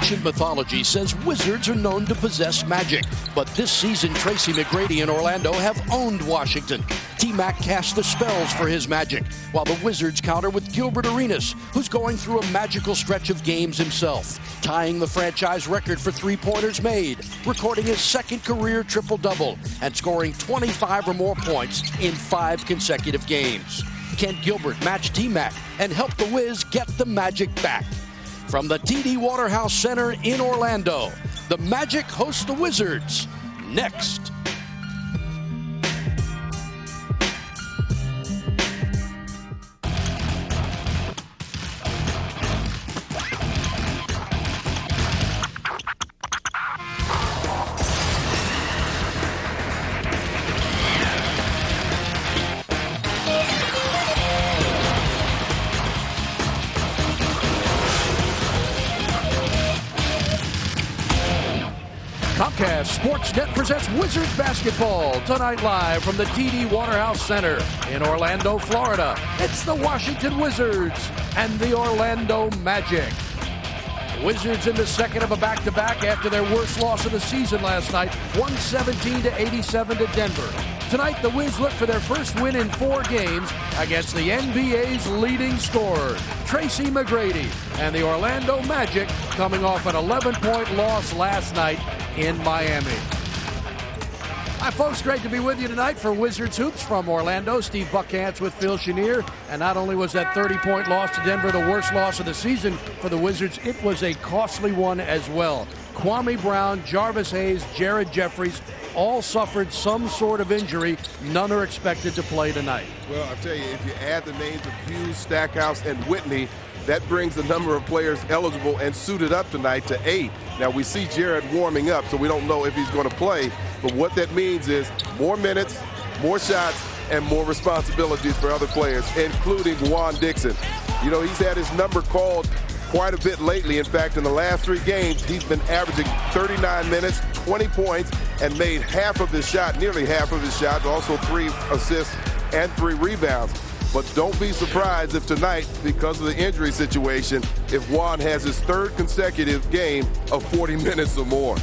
Ancient mythology says wizards are known to possess magic, but this season Tracy McGrady and Orlando have owned Washington. T-Mac casts the spells for his magic, while the Wizards counter with Gilbert Arenas, who's going through a magical stretch of games himself, tying the franchise record for three-pointers made, recording his second career triple-double, and scoring 25 or more points in 5 consecutive games. Can Gilbert match T-Mac and help the Wiz get the magic back? From the TD Waterhouse Center in Orlando, the Magic host the Wizards. Next. Comcast Sportsnet presents Wizards basketball tonight live from the TD Waterhouse Center in Orlando, Florida. It's the Washington Wizards and the Orlando Magic. The Wizards in the second of a back-to-back after their worst loss of the season last night, 117-87 to Denver. Tonight, the Wiz look for their first win in 4 games against the NBA's leading scorer, Tracy McGrady, and the Orlando Magic coming off an 11-point loss last night in Miami. Hi, folks. Great to be with you tonight for Wizards Hoops from Orlando. Steve Buckhantz with Phil Chenier. And not only was that 30-point loss to Denver the worst loss of the season for the Wizards, it was a costly one as well. Kwame Brown, Jarvis Hayes, Jared Jeffries all suffered some sort of injury. None are expected to play tonight. Well, I'll tell you, if you add the names of Hughes, Stackhouse, and Whitney, that brings the number of players eligible and suited up tonight to 8. Now, we see Jared warming up, so we don't know if he's going to play. But what that means is more minutes, more shots, and more responsibilities for other players, including Juan Dixon. You know, he's had his number called quite a bit lately. In fact, in the last 3 games, he's been averaging 39 minutes, 20 points, and made half of his shot, nearly half of his shots, also 3 assists and 3 rebounds. But don't be surprised if tonight, because of the injury situation, if Juan has his 3rd consecutive game of 40 minutes or more.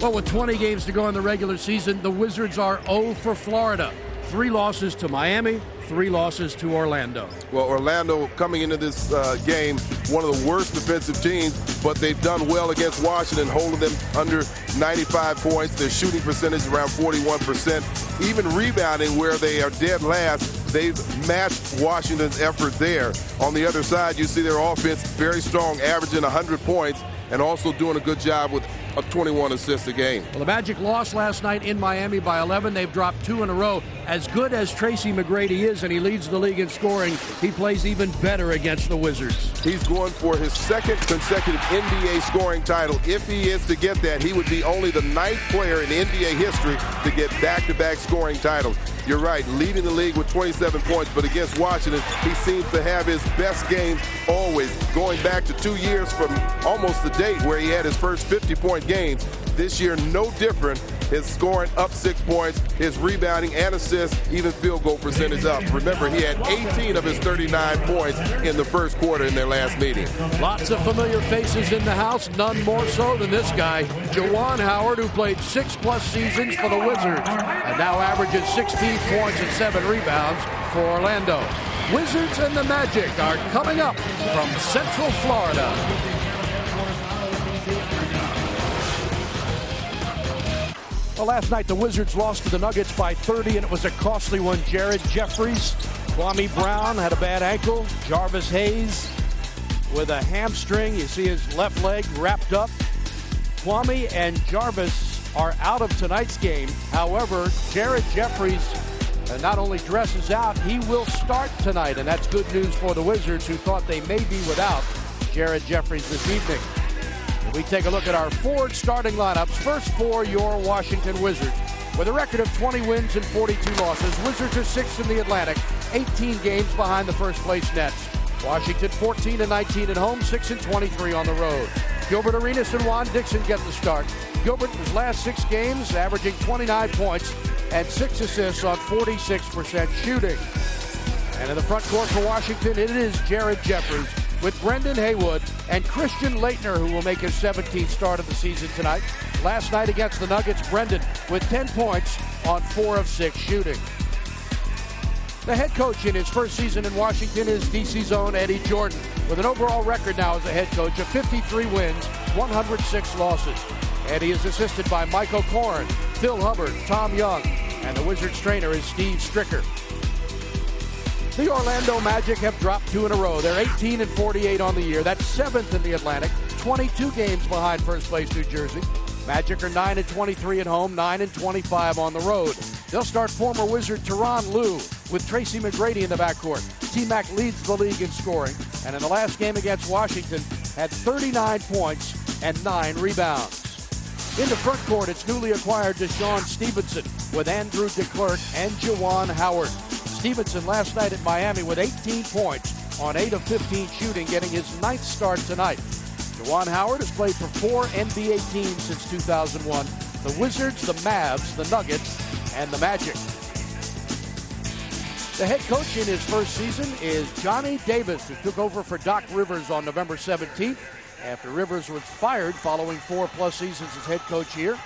Well, with 20 games to go in the regular season, the Wizards are 0 for Florida. 3 losses to Miami, 3 losses to Orlando. Well, Orlando coming into this game, one of the worst defensive teams, but they've done well against Washington, holding them under 95 points. Their shooting percentage around 41%. Even rebounding, where they are dead last, they've matched Washington's effort there. On the other side, you see their offense very strong, averaging 100 points, and also doing a good job with 21 assists a game. Well, the Magic lost last night in Miami by 11. They've dropped 2 in a row. As good as Tracy McGrady is, and he leads the league in scoring, he plays even better against the Wizards. He's going for his 2nd consecutive NBA scoring title. If he is to get that, he would be only the 9th player in NBA history to get back-to-back scoring titles. You're right, leading the league with 27 points, but against Washington, he seems to have his best games always, going back to 2 years from almost the date where he had his first 50-point games. This year, no different. His scoring up 6 points, his rebounding and assists, even field goal percentage up. Remember, he had 18 of his 39 points in the first quarter in their last meeting. Lots of familiar faces in the house, none more so than this guy, Juwan Howard, who played 6+ seasons for the Wizards and now averages 16 points and 7 rebounds for Orlando. Wizards and the Magic are coming up from Central Florida. Well, last night the Wizards lost to the Nuggets by 30, and it was a costly one. Jared Jeffries, Kwame Brown had a bad ankle. Jarvis Hayes with a hamstring. You see his left leg wrapped up. Kwame and Jarvis are out of tonight's game. However, Jared Jeffries not only dresses out, he will start tonight, and that's good news for the Wizards, who thought they may be without Jared Jeffries this evening. We take a look at our 4 starting lineups. First for your Washington Wizards. With a record of 20 wins and 42 losses, Wizards are 6th in the Atlantic, 18 games behind the first-place Nets. Washington 14-19 at home, 6-23 on the road. Gilbert Arenas and Juan Dixon get the start. Gilbert, in his last 6 games, averaging 29 points and 6 assists on 46% shooting. And in the front court for Washington, it is Jared Jeffries, with Brendan Haywood and Christian Laettner, who will make his 17th start of the season tonight. Last night against the Nuggets, Brendan with 10 points on 4 of 6 shooting. The head coach in his first season in Washington is DC's own Eddie Jordan, with an overall record now as a head coach of 53 wins, 106 losses. Eddie is assisted by Michael Corrin, Phil Hubbard, Tom Young, and the Wizards trainer is Steve Stricker. The Orlando Magic have dropped 2 in a row. They're 18-48 on the year. That's 7th in the Atlantic, 22 games behind first place New Jersey. Magic are 9-23 at home, 9-25 on the road. They'll start former Wizard Tyronn Lue with Tracy McGrady in the backcourt. T-Mac leads the league in scoring, and in the last game against Washington, had 39 points and 9 rebounds. In the front court, it's newly acquired Deshaun Stevenson with Andrew DeClercq and Juwan Howard. Stevenson last night at Miami with 18 points on 8 of 15 shooting, getting his 9th start tonight. Juwan Howard has played for 4 NBA teams since 2001. The Wizards, the Mavs, the Nuggets, and the Magic. The head coach in his first season is Johnny Davis, who took over for Doc Rivers on November 17th. After Rivers was fired following 4+ seasons as head coach here,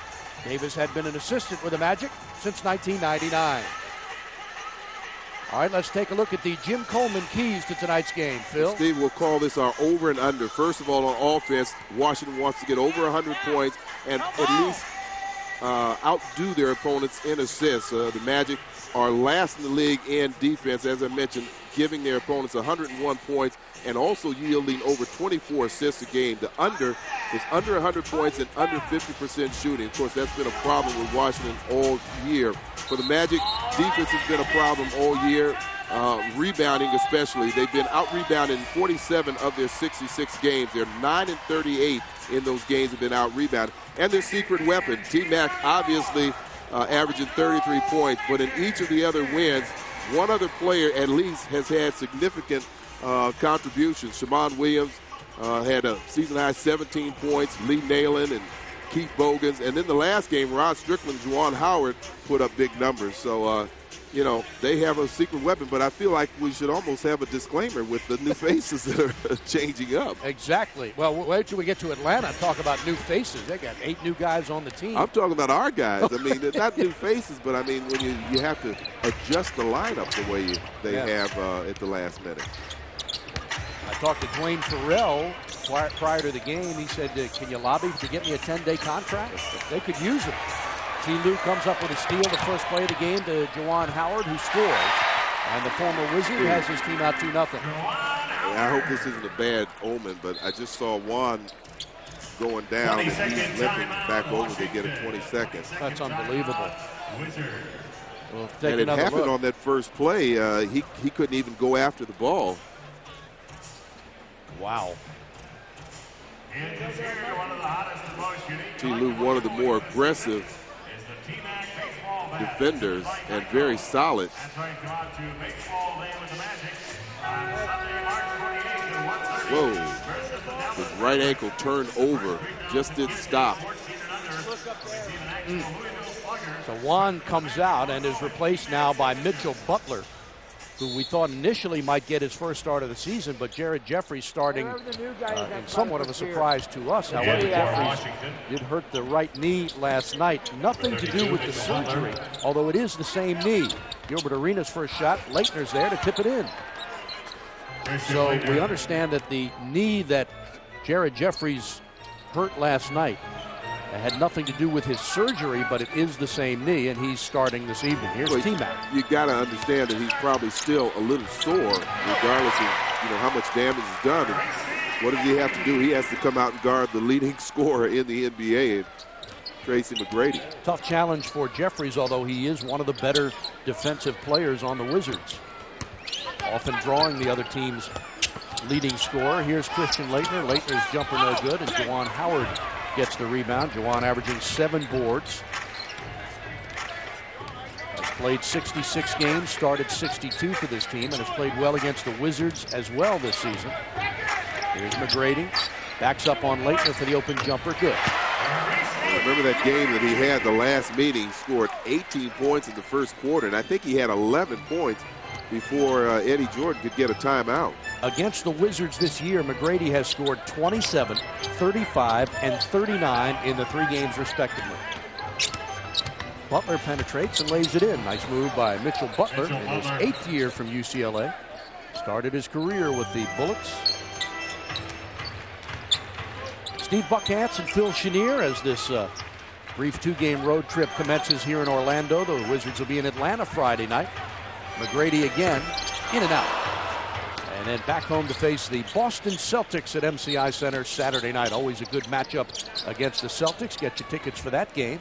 Davis had been an assistant with the Magic since 1999. All right, let's take a look at the Jim Coleman keys to tonight's game. Phil? Steve, we'll call this our over and under. First of all, on offense, Washington wants to get over 100 points and at least outdo their opponents in assists. The Magic are last in the league in defense, as I mentioned, giving their opponents 101 points and also yielding over 24 assists a game. The under is under 100 points and under 50% shooting. Of course, that's been a problem with Washington all year. For the Magic, defense has been a problem all year, rebounding especially. They've been out-rebounded in 47 of their 66 games. They're 9-38 in those games have been out-rebounded. And their secret weapon, T-Mac, obviously averaging 33 points, but in each of the other wins, one other player at least has had significant contributions. Shammond Williams had a season-high 17 points, Lee Nalen and Keith Bogans. And then the last game, Rod Strickland and Juwan Howard put up big numbers. So, you know, they have a secret weapon, but I feel like we should almost have a disclaimer with the new faces that are changing up. Exactly. Well, wait till we get to Atlanta and talk about new faces. They got 8 new guys on the team. I'm talking about our guys. I mean, they're not new faces, but I mean, when you have to adjust the lineup the way they have at the last minute. I talked to Dwayne Farrell prior to the game. He said, can you lobby to get me a 10-day contract? They could use him. T. Lue comes up with a steal the first play of the game to Juwan Howard, who scores. And the former Wizard has his team out 2-0. I hope this isn't a bad omen, but I just saw Juan going down and he's limping back over to get a 20 seconds. That's unbelievable. We'll take and it happened look. on that first play. He couldn't even go after the ball. Wow. T. Lue, one of the more aggressive defenders and very solid. Whoa. His right ankle turned over, just didn't stop. So Juan comes out and is replaced now by Mitchell Butler, who we thought initially might get his first start of the season, but Jared Jeffries starting in somewhat of a surprise to us. However, Jeffries did hurt the right knee last night. Nothing to do with the surgery, although it is the same knee. Gilbert Arenas' first shot, Leitner's there to tip it in. So we understand that the knee that Jared Jeffries hurt last night had nothing to do with his surgery, but it is the same knee, and he's starting this evening. Here's T-Mac. You got to understand that he's probably still a little sore, regardless of how much damage is done. And what does he have to do? He has to come out and guard the leading scorer in the NBA, Tracy McGrady. Tough challenge for Jeffries, although he is one of the better defensive players on the Wizards, often drawing the other team's leading scorer. Here's Christian Laettner. Leitner's jumper no good, and Juwan Howard gets the rebound. Juwan averaging 7 boards. Has played 66 games, started 62 for this team, and has played well against the Wizards as well this season. Here's McGrady. Backs up on Laettner for the open jumper. Good. Remember that game that he had the last meeting, scored 18 points in the first quarter, and I think he had 11 points before Eddie Jordan could get a timeout. against the Wizards this year, McGrady has scored 27, 35, and 39 in the 3 games respectively. Butler penetrates and lays it in. Nice move by Mitchell Butler in his 8th year from UCLA. Started his career with the Bullets. Steve Buckhantz and Phil Chenier as this brief 2-game road trip commences here in Orlando. The Wizards will be in Atlanta Friday night. McGrady again, in and out. And then back home to face the Boston Celtics at MCI Center Saturday night. Always a good matchup against the Celtics. Get your tickets for that game.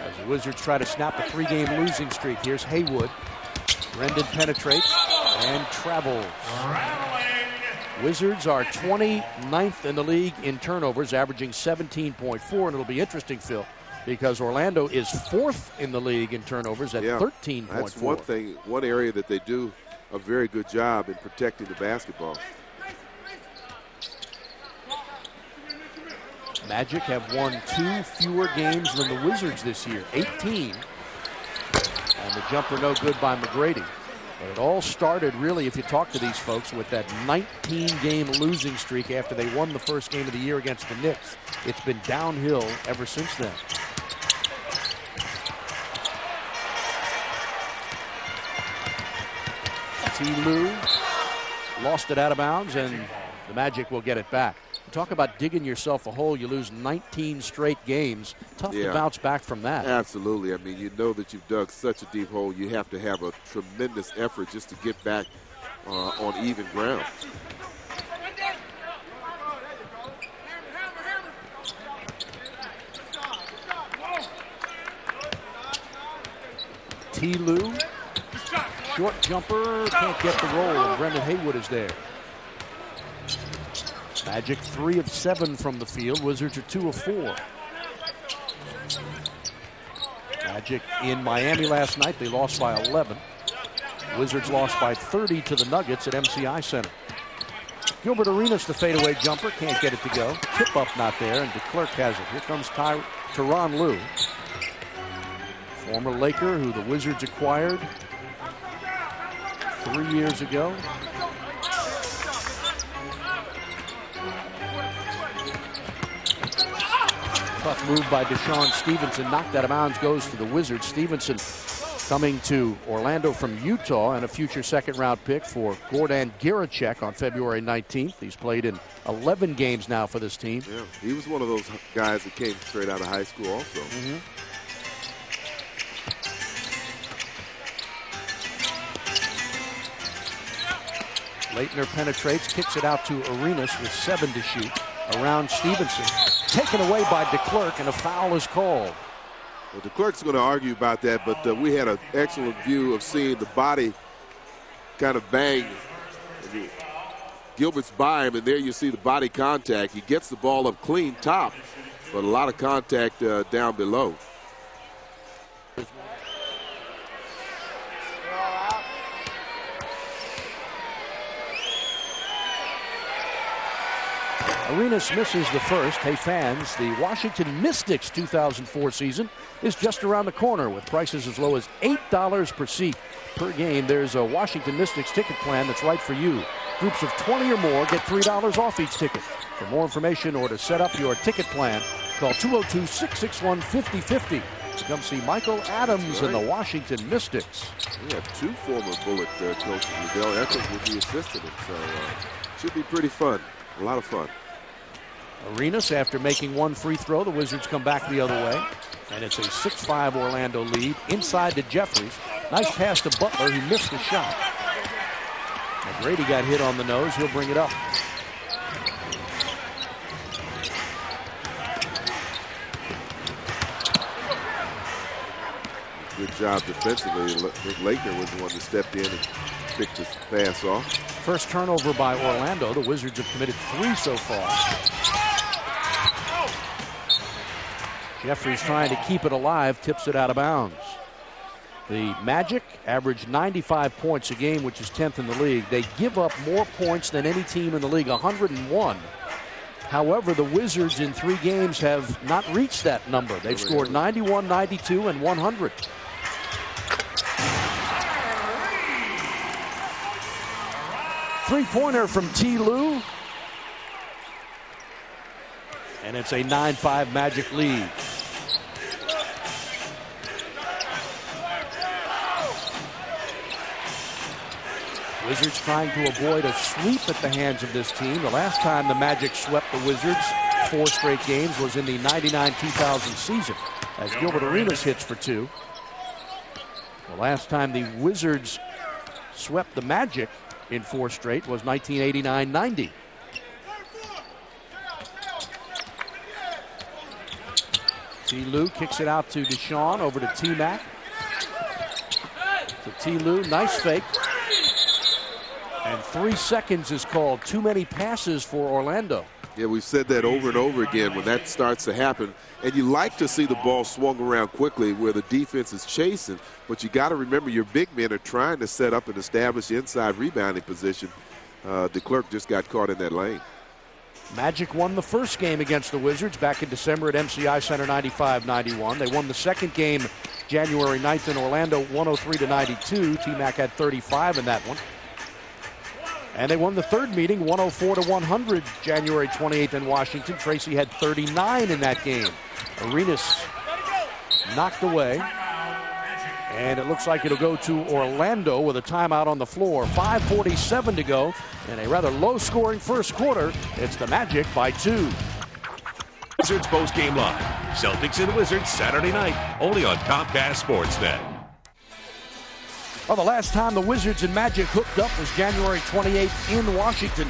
As the Wizards try to snap a 3-game losing streak. Here's Haywood. Brendan penetrates and travels. Wizards are 29th in the league in turnovers, averaging 17.4. And it'll be interesting, Phil, because Orlando is 4th in the league in turnovers at 13.4. That's one thing, one area that they do a very good job in protecting the basketball. Magic have won 2 fewer games than the Wizards this year, 18. And the jumper no good by McGrady. But it all started, really, if you talk to these folks, with that 19-game losing streak after they won the first game of the year against the Knicks. It's been downhill ever since then. T. Lue lost it out of bounds, and the Magic will get it back. Talk about digging yourself a hole. You lose 19 straight games. Tough to bounce back from that. Absolutely. I mean, you know that you've dug such a deep hole. You have to have a tremendous effort just to get back on even ground. T. Lue, short jumper, can't get the roll, and Brendan Haywood is there. Magic 3 of 7 from the field. Wizards are 2 of 4. Magic in Miami last night. They lost by 11. Wizards lost by 30 to the Nuggets at MCI Center. Gilbert Arenas, the fadeaway jumper, can't get it to go. Tip up not there, and DeClerc has it. Here comes Tyronn Lue. Former Laker who the Wizards acquired 3 years ago. Tough move by Deshaun Stevenson. Knocked out of bounds, goes to the Wizards. Stevenson coming to Orlando from Utah, and a future second-round pick for Gordan Giracek on February 19th. He's played in 11 games now for this team. Yeah, he was one of those guys that came straight out of high school also. Leitner penetrates, kicks it out to Arenas with 7 to shoot. Around Stevenson. Taken away by DeClerc, and a foul is called. Well, DeClerc's going to argue about that, but we had an excellent view of seeing the body kind of bang. Gilbert's by him, and there you see the body contact. He gets the ball up clean top, but a lot of contact down below. Arenas misses the first. Hey fans, the Washington Mystics 2004 season is just around the corner with prices as low as $8 per seat per game. There's a Washington Mystics ticket plan that's right for you. Groups of 20 or more get $3 off each ticket. For more information or to set up your ticket plan, call 202-661-5050. Come see Michael Adams and the Washington Mystics. We have 2 former Bullet coaches. Liddell Eckert will be assisting him, so should be pretty fun. A lot of fun. Arenas, after making 1 free throw, the Wizards come back the other way. And it's a 6-5 Orlando lead. Inside to Jeffries. Nice pass to Butler, who missed the shot. McGrady got hit on the nose. He'll bring it up. Good job defensively. Laker was the one that stepped in and picked his pass off. First turnover by Orlando. The Wizards have committed 3 so far. Jeffries trying to keep it alive, tips it out of bounds. The Magic average 95 points a game, which is 10th in the league. They give up more points than any team in the league, 101. However, the Wizards in 3 games have not reached that number. They've scored 91, 92, and 100. three-pointer from T. Lue. And it's a 9-5 Magic lead. Wizards trying to avoid a sweep at the hands of this team. The last time the Magic swept the Wizards 4 straight games was in the 99-2000 season, as Gilbert Arenas hits for 2. The last time the Wizards swept the Magic in 4 straight was 1989-90. T. Lue kicks it out to Deshaun, over to T-Mac. To T. Lue, nice fake. And 3 seconds is called. Too many passes for Orlando. Yeah, we've said that over and over again when that starts to happen. And you like to see the ball swung around quickly where the defense is chasing. But you got to remember your big men are trying to set up and establish inside rebounding position. DeClercq just got caught in that lane. Magic won the first game against the Wizards back in December at MCI Center, 95-91. They won the second game January 9th in Orlando, 103-92. T-Mac had 35 in that one. And they won the third meeting, 104-100, January 28th in Washington. Tracy had 39 in that game. Arenas knocked away. And it looks like it'll go to Orlando with a timeout on the floor. 5:47 to go in a rather low-scoring first quarter. It's the Magic by 2. Wizards post-game live. Celtics and Wizards Saturday night, only on Comcast Sportsnet. Well, the last time the Wizards and Magic hooked up was January 28th in Washington.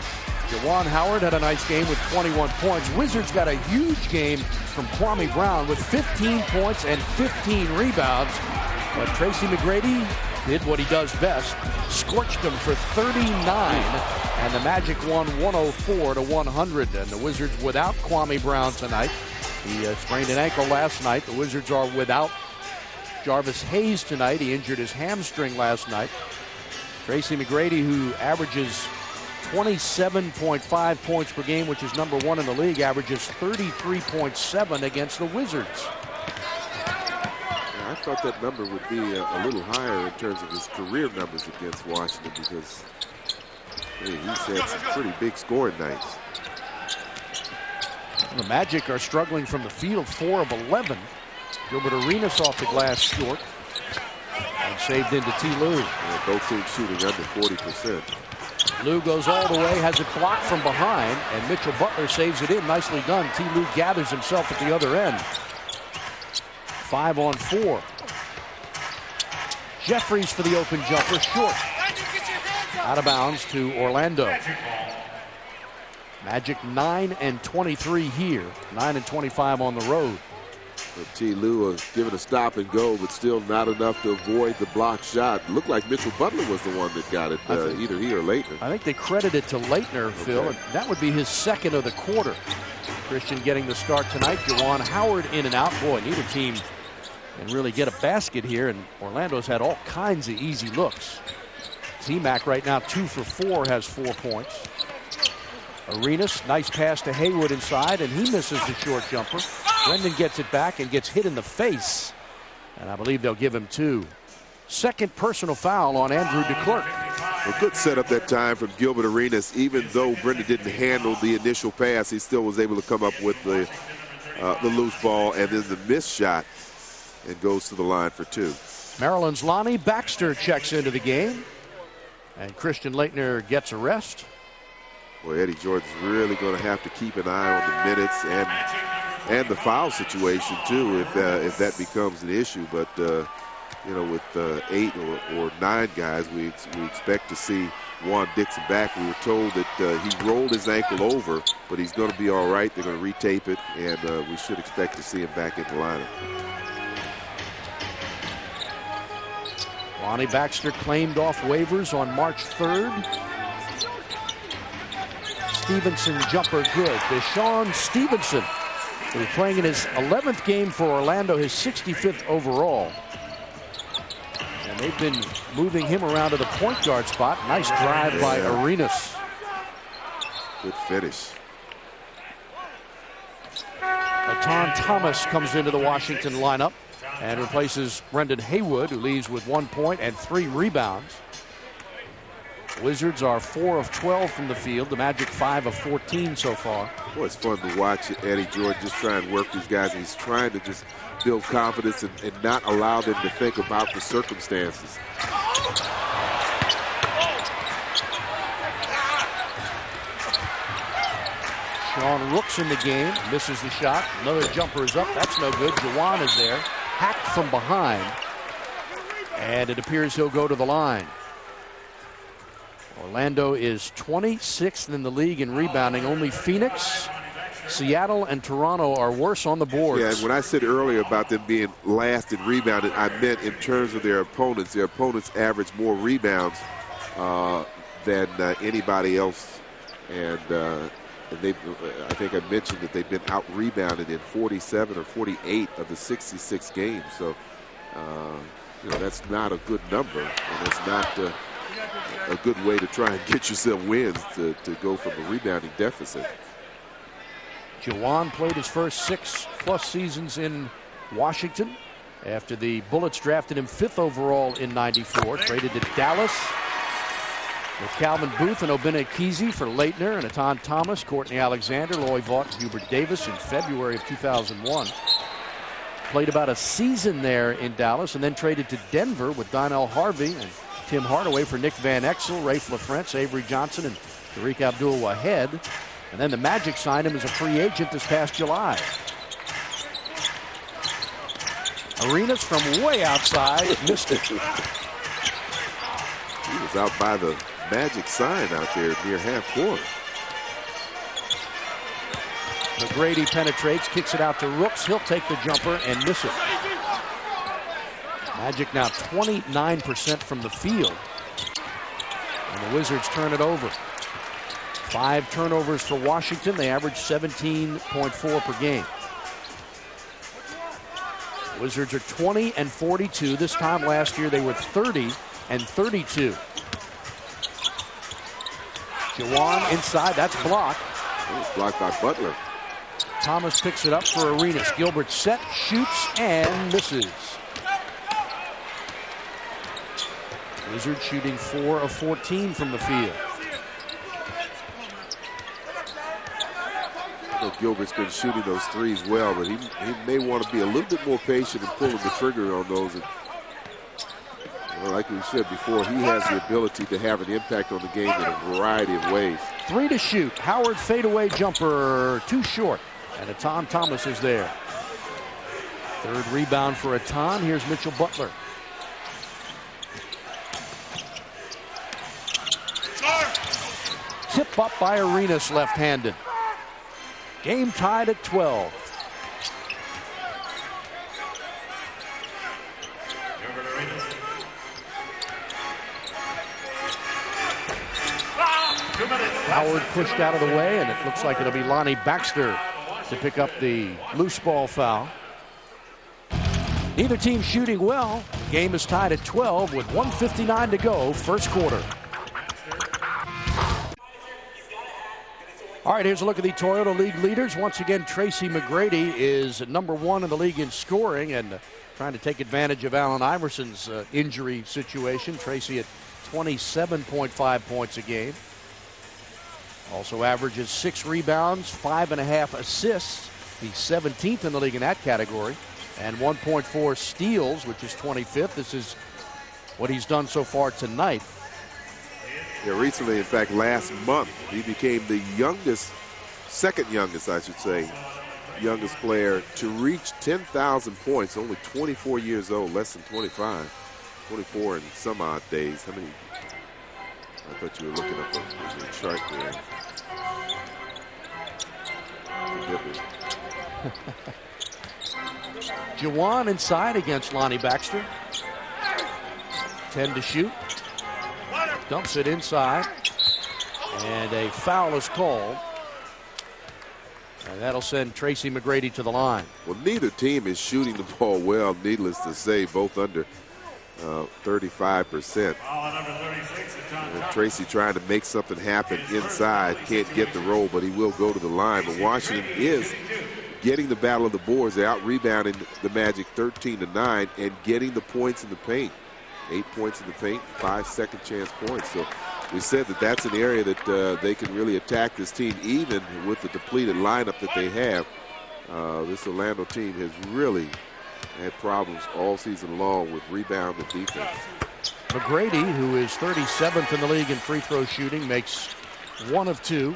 Juwan Howard had a nice game with 21 points. Wizards got a huge game from Kwame Brown with 15 points and 15 rebounds. But Tracy McGrady did what he does best, scorched them for 39, and the Magic won 104-100. And the Wizards without Kwame Brown tonight. He sprained an ankle last night. The Wizards are without Jarvis Hayes tonight. He injured his hamstring last night. Tracy McGrady, who averages 27.5 points per game, which is number 1 in the league, averages 33.7 against the Wizards. I thought that number would be a little higher in terms of his career numbers against Washington because he's had some pretty big scoring nights. The Magic are struggling from the field, 4 of 11. Gilbert Arenas off the glass short and saved into T. Lue. Yeah, both teams shooting under 40%. Lue goes all the way, has it blocked from behind, and Mitchell Butler saves it in. Nicely done. T. Lue gathers himself at the other end. 5-on-4. Jeffries for the open jumper, short. Out of bounds to Orlando. Magic 9-23 here, 9-25 on the road. But T. Lue giving a stop and go, but still not enough to avoid the block shot. Looked like Mitchell Butler was the one that got it, either he or Laettner. I think they credit it to Laettner, Phil, and that would be his second of the quarter. Christian getting the start tonight. Juwan Howard in and out. Boy, neither team can really get a basket here, and Orlando's had all kinds of easy looks. T-Mac right now 2 for 4, has 4 points. Arenas, nice pass to Haywood inside, and he misses the short jumper. Brendan gets it back and gets hit in the face, and I believe they'll give him 2. Second personal foul on Andrew DeClercq. A good setup that time from Gilbert Arenas. Even though Brendan didn't handle the initial pass, he still was able to come up with the loose ball and then the missed shot, and goes to the line for 2. Maryland's Lonnie Baxter checks into the game, and Christian Laettner gets a rest. Boy, Eddie Jordan's really going to have to keep an eye on the minutes and the foul situation too, if that becomes an issue. But you know, with 8 or 9 guys, we expect to see Juan Dixon back. We were told that he rolled his ankle over, but he's going to be all right. They're going to retape it, and we should expect to see him back in the lineup. Lonnie Baxter claimed off waivers on March 3rd. Stevenson jumper good. Deshaun Stevenson, who's playing in his 11th game for Orlando, his 65th overall. And they've been moving him around to the point guard spot. Nice drive by Arenas. Good finish. Aton Thomas comes into the Washington lineup and replaces Brendan Haywood, who leaves with 1 point and 3 rebounds. Wizards are 4 of 12 from the field. The Magic 5 of 14 so far. Boy, it's fun to watch Eddie Jordan just try and work these guys. He's trying to just build confidence and not allow them to think about the circumstances. Sean Rooks in the game, misses the shot. Another jumper is up. That's no good. Juwan is there, hacked from behind. And it appears he'll go to the line. Orlando is 26th in the league in rebounding. Only Phoenix, Seattle, and Toronto are worse on the boards. Yeah, and when I said earlier about them being last in rebounding, I meant in terms of their opponents. Their opponents average more rebounds than anybody else. And I think I mentioned that they've been out-rebounded in 47 or 48 of the 66 games. So, that's not a good number, and it's not a good way to try and get yourself wins to go from a rebounding deficit. Juwan played his first 6+ seasons in Washington after the Bullets drafted him 5th overall in '94. Traded to Dallas with Calvin Booth and Obinna Ekezie for Leitner and Etan Thomas, Courtney Alexander, Loy Vaught, and Hubert Davis in February of 2001. Played about a season there in Dallas and then traded to Denver with Donnell Harvey and Tim Hardaway for Nick Van Exel, Rafe LaFrentz, Avery Johnson, and Tariq Abdul-Wahed. And then the Magic signed him as a free agent this past July. Arenas from way outside missed it. He was out by the Magic sign out there near half court. McGrady penetrates, kicks it out to Rooks. He'll take the jumper and miss it. Magic now 29% from the field. And the Wizards turn it over. 5 turnovers for Washington. They average 17.4 per game. Wizards are 20 and 42. This time last year they were 30 and 32. Juwan inside, that's blocked. It was blocked by Butler. Thomas picks it up for Arenas. Gilbert set, shoots, and misses. Wizards shooting 4 of 14 from the field. Gilbert's been shooting those threes well, but he may want to be a little bit more patient in pulling the trigger on those. And, like we said before, he has the ability to have an impact on the game in a variety of ways. 3 to shoot. Howard fadeaway jumper, too short. And Etan Thomas is there. 3rd rebound for Etan. Here's Mitchell Butler. Tip up by Arenas left-handed. Game tied at 12. Howard pushed out of the way, and it looks like it'll be Lonnie Baxter to pick up the loose ball foul. Neither team shooting well. Game is tied at 12 with 1:59 to go, first quarter. All right, here's a look at the Toyota League leaders. Once again, Tracy McGrady is number 1 in the league in scoring and trying to take advantage of Allen Iverson's injury situation. Tracy at 27.5 points a game. Also averages 6 rebounds, 5.5 assists. He's 17th in the league in that category. And 1.4 steals, which is 25th. This is what he's done so far tonight. Yeah, recently, in fact, last month, he became the youngest, second youngest, I should say, youngest player to reach 10,000 points. Only 24 years old, less than 25. 24 in some odd days. How many? I thought you were looking up the chart there. Juwan inside against Lonnie Baxter. 10 to shoot. Dumps it inside. And a foul is called. And that'll send Tracy McGrady to the line. Well, neither team is shooting the ball well, needless to say, both under 35%. And Tracy trying to make something happen inside. Can't get the roll, but he will go to the line. But Washington is getting the battle of the boards. They're out rebounding the Magic 13-9 and getting the points in the paint. 8 points in the paint, 5 second chance points. So we said that that's an area that they can really attack this team, even with the depleted lineup that they have. This Orlando team has really had problems all season long with rebound and defense. McGrady, who is 37th in the league in free throw shooting, makes 1 of 2.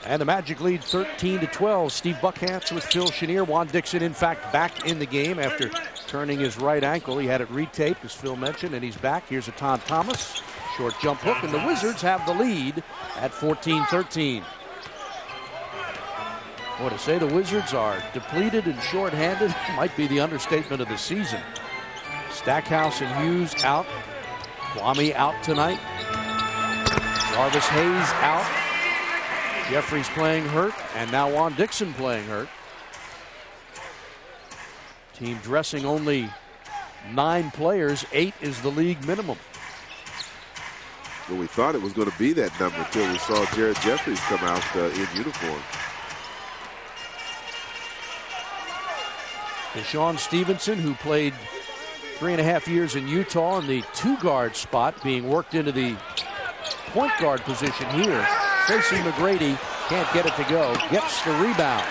And the Magic lead 13-12. Steve Buckhantz with Phil Chenier. Juan Dixon, in fact, back in the game after turning his right ankle. He had it retaped, as Phil mentioned, and he's back. Here's Etan Thomas. Short jump hook, and the Wizards have the lead at 14-13. Boy, to say the Wizards are depleted and shorthanded might be the understatement of the season. Stackhouse and Hughes out. Kwame out tonight. Jarvis Hayes out. Jeffries playing hurt, and now Juan Dixon playing hurt. Team dressing only 9 players. 8 is the league minimum. Well, we thought it was going to be that number until we saw Jared Jeffries come out in uniform. Deshaun Stevenson, who played 3.5 years in Utah in the 2-guard spot, being worked into the point guard position here. Tracy McGrady can't get it to go. Gets the rebound.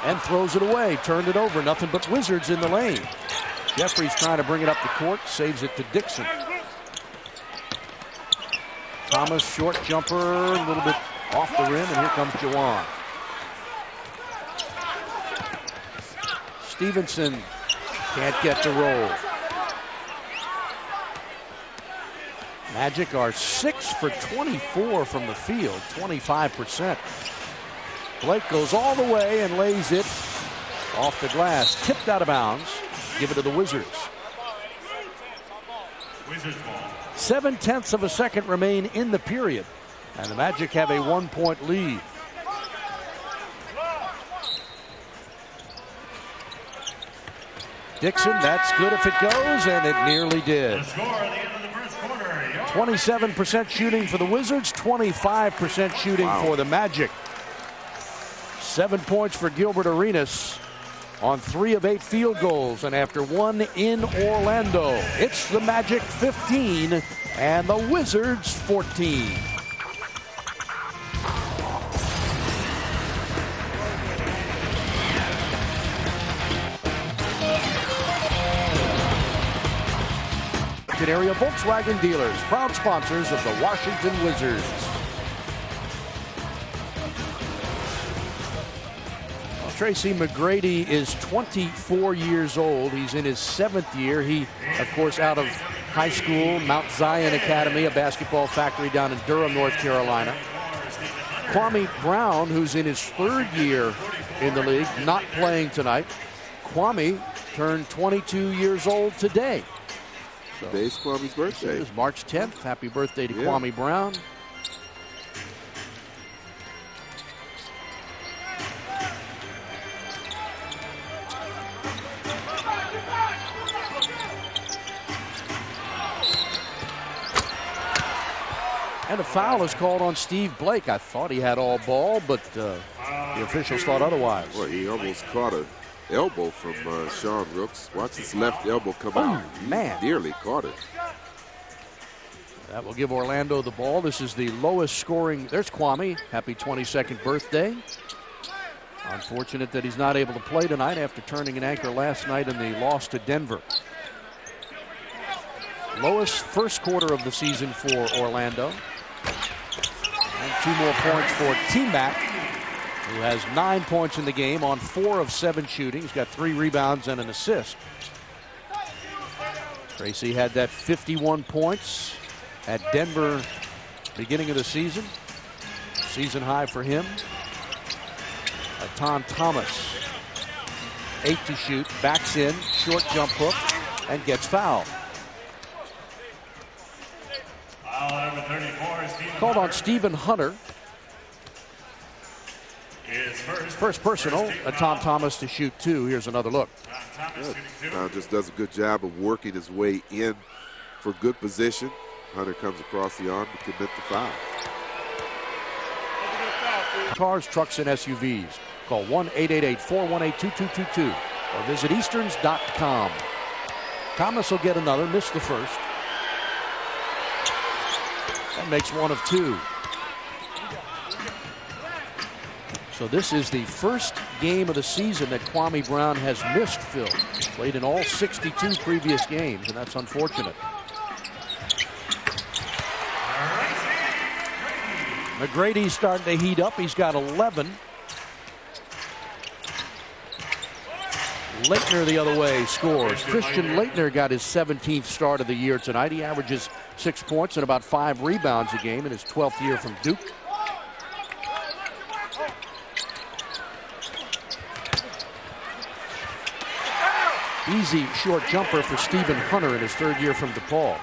And throws it away. Turned it over. Nothing but Wizards in the lane. Jeffries trying to bring it up the court. Saves it to Dixon. Thomas, short jumper. A little bit off the rim. And here comes Jawan. Stevenson can't get the roll. Magic are 6 for 24 from the field, 25%. Blake goes all the way and lays it off the glass, tipped out of bounds. Give it to the Wizards. 7/10 of a second remain in the period, and the Magic have a 1-point lead. Dixon, that's good if it goes, and it nearly did. 27% shooting for the Wizards, 25% shooting for the Magic. 7 points for Gilbert Arenas on 3 of 8 field goals, and after 1 in Orlando, it's the Magic 15 and the Wizards 14. Area Volkswagen dealers, proud sponsors of the Washington Wizards. Well, Tracy McGrady is 24 years old. He's in his 7th year. He, of course, out of high school, Mount Zion Academy, a basketball factory down in Durham, North Carolina. Kwame Brown, who's in his 3rd year in the league, not playing tonight. Kwame turned 22 years old today. So, today's Kwame's birthday. It is March 10th. Happy birthday to Kwame Brown. And a foul is called on Steve Blake. I thought he had all ball, but the officials thought otherwise. Well, he almost caught an elbow from Sean Rooks. Watch his left elbow come out. Man. He nearly caught it. That will give Orlando the ball. This is the lowest scoring. There's Kwame. Happy 22nd birthday. Unfortunate that he's not able to play tonight after turning an ankle last night in the loss to Denver. Lowest first quarter of the season for Orlando. And 2 more points for T-Mac, who has 9 points in the game on 4 of 7 shooting. He's got 3 rebounds and an assist. Tracy had that 51 points at Denver beginning of the season. Season high for him. Etan Thomas, 8 to shoot, backs in, short jump hook, and gets fouled. Called on Stephen Hunter. First personal, Etan Thomas to shoot 2. Here's another look. Just does a good job of working his way in for good position. Hunter comes across the arm to commit the foul. Cars, trucks, and SUVs. Call 1-888-418-2222 or visit easterns.com. Thomas will get another, missed the first. That makes one of two. So this is the first game of the season that Kwame Brown has missed, Phil. Played in all 62 previous games, and that's unfortunate. McGrady's starting to heat up. He's got 11. Leitner the other way scores. Christian Leitner got his 17th start of the year tonight. He averages 6 points and about 5 rebounds a game in his 12th year from Duke. Easy short jumper for Stephen Hunter in his 3rd year from DePaul.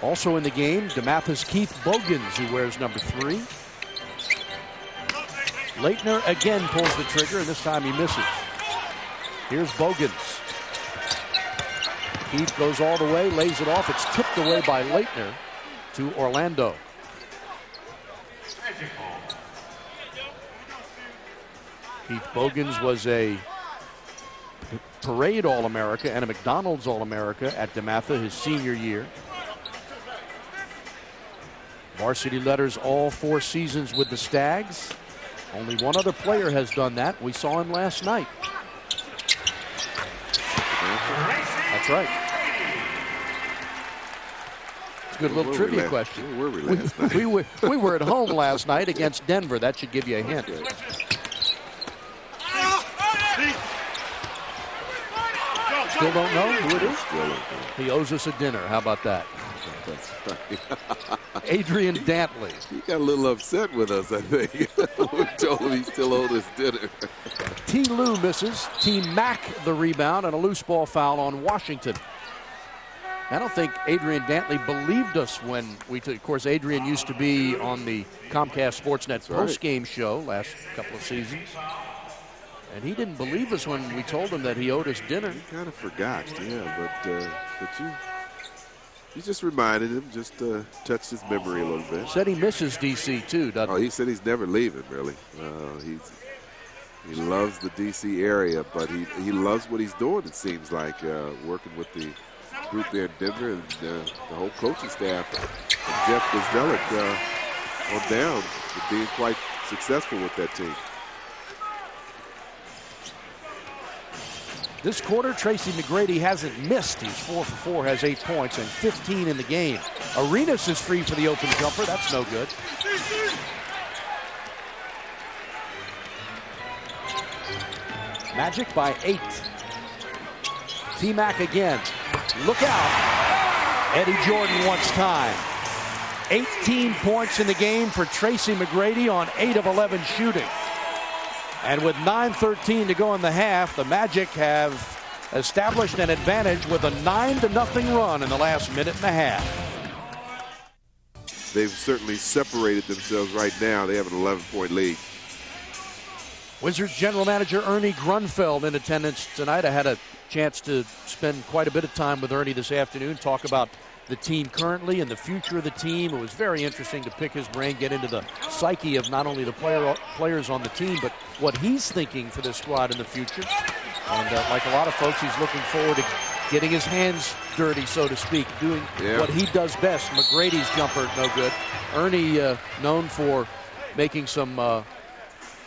Also in the game, DeMatha's Keith Bogans, who wears number 3. Leitner again pulls the trigger, and this time he misses. Here's Bogans. Keith goes all the way, lays it off. It's tipped away by Leitner to Orlando. Keith Bogans was a Parade All-America and a McDonald's All-America at DeMatha his senior year. Varsity letters all 4 seasons with the Stags. Only one other player has done that. We saw him last night. That's right. Good little trivia question. Where were we last night? We were at home last night against Denver. That should give you a hint. Still don't know who it is? He owes us a dinner. How about that? That's right. Adrian Dantley. He got a little upset with us, I think. We told him he still owed us dinner. T. Lou misses. T. Mack the rebound and a loose ball foul on Washington. I don't think Adrian Dantley believed us when we took. Of course, Adrian used to be on the Comcast Sportsnet post-game show last couple of seasons. And he didn't believe us when we told him that he owed us dinner. He kind of forgot, yeah, but you just reminded him, just touched his memory a little bit. Said he misses D.C. too, doesn't he? He said he's never leaving, really. He loves the D.C. area, but he loves what he's doing, it seems like, working with the group there in Denver and the whole coaching staff. And Jeff Bzdelik on down, being quite successful with that team. This quarter, Tracy McGrady hasn't missed. He's 4 for 4, has 8 points and 15 in the game. Arenas is free for the open jumper. That's no good. Magic by 8. T-Mac again. Look out. Eddie Jordan wants time. 18 points in the game for Tracy McGrady on 8 of 11 shooting. And with 9:13 to go in the half, the Magic have established an advantage with a 9-0 run in the last minute and a half. They've certainly separated themselves right now. They have an 11-point lead. Wizards general manager Ernie Grunfeld in attendance tonight. I had a chance to spend quite a bit of time with Ernie this afternoon, talk about the team currently and the future of the team. It was very interesting to pick his brain, get into the psyche of not only the players on the team, but what he's thinking for this squad in the future. And like a lot of folks, he's looking forward to getting his hands dirty, so to speak, doing what he does best. McGrady's jumper, no good. Ernie known for making some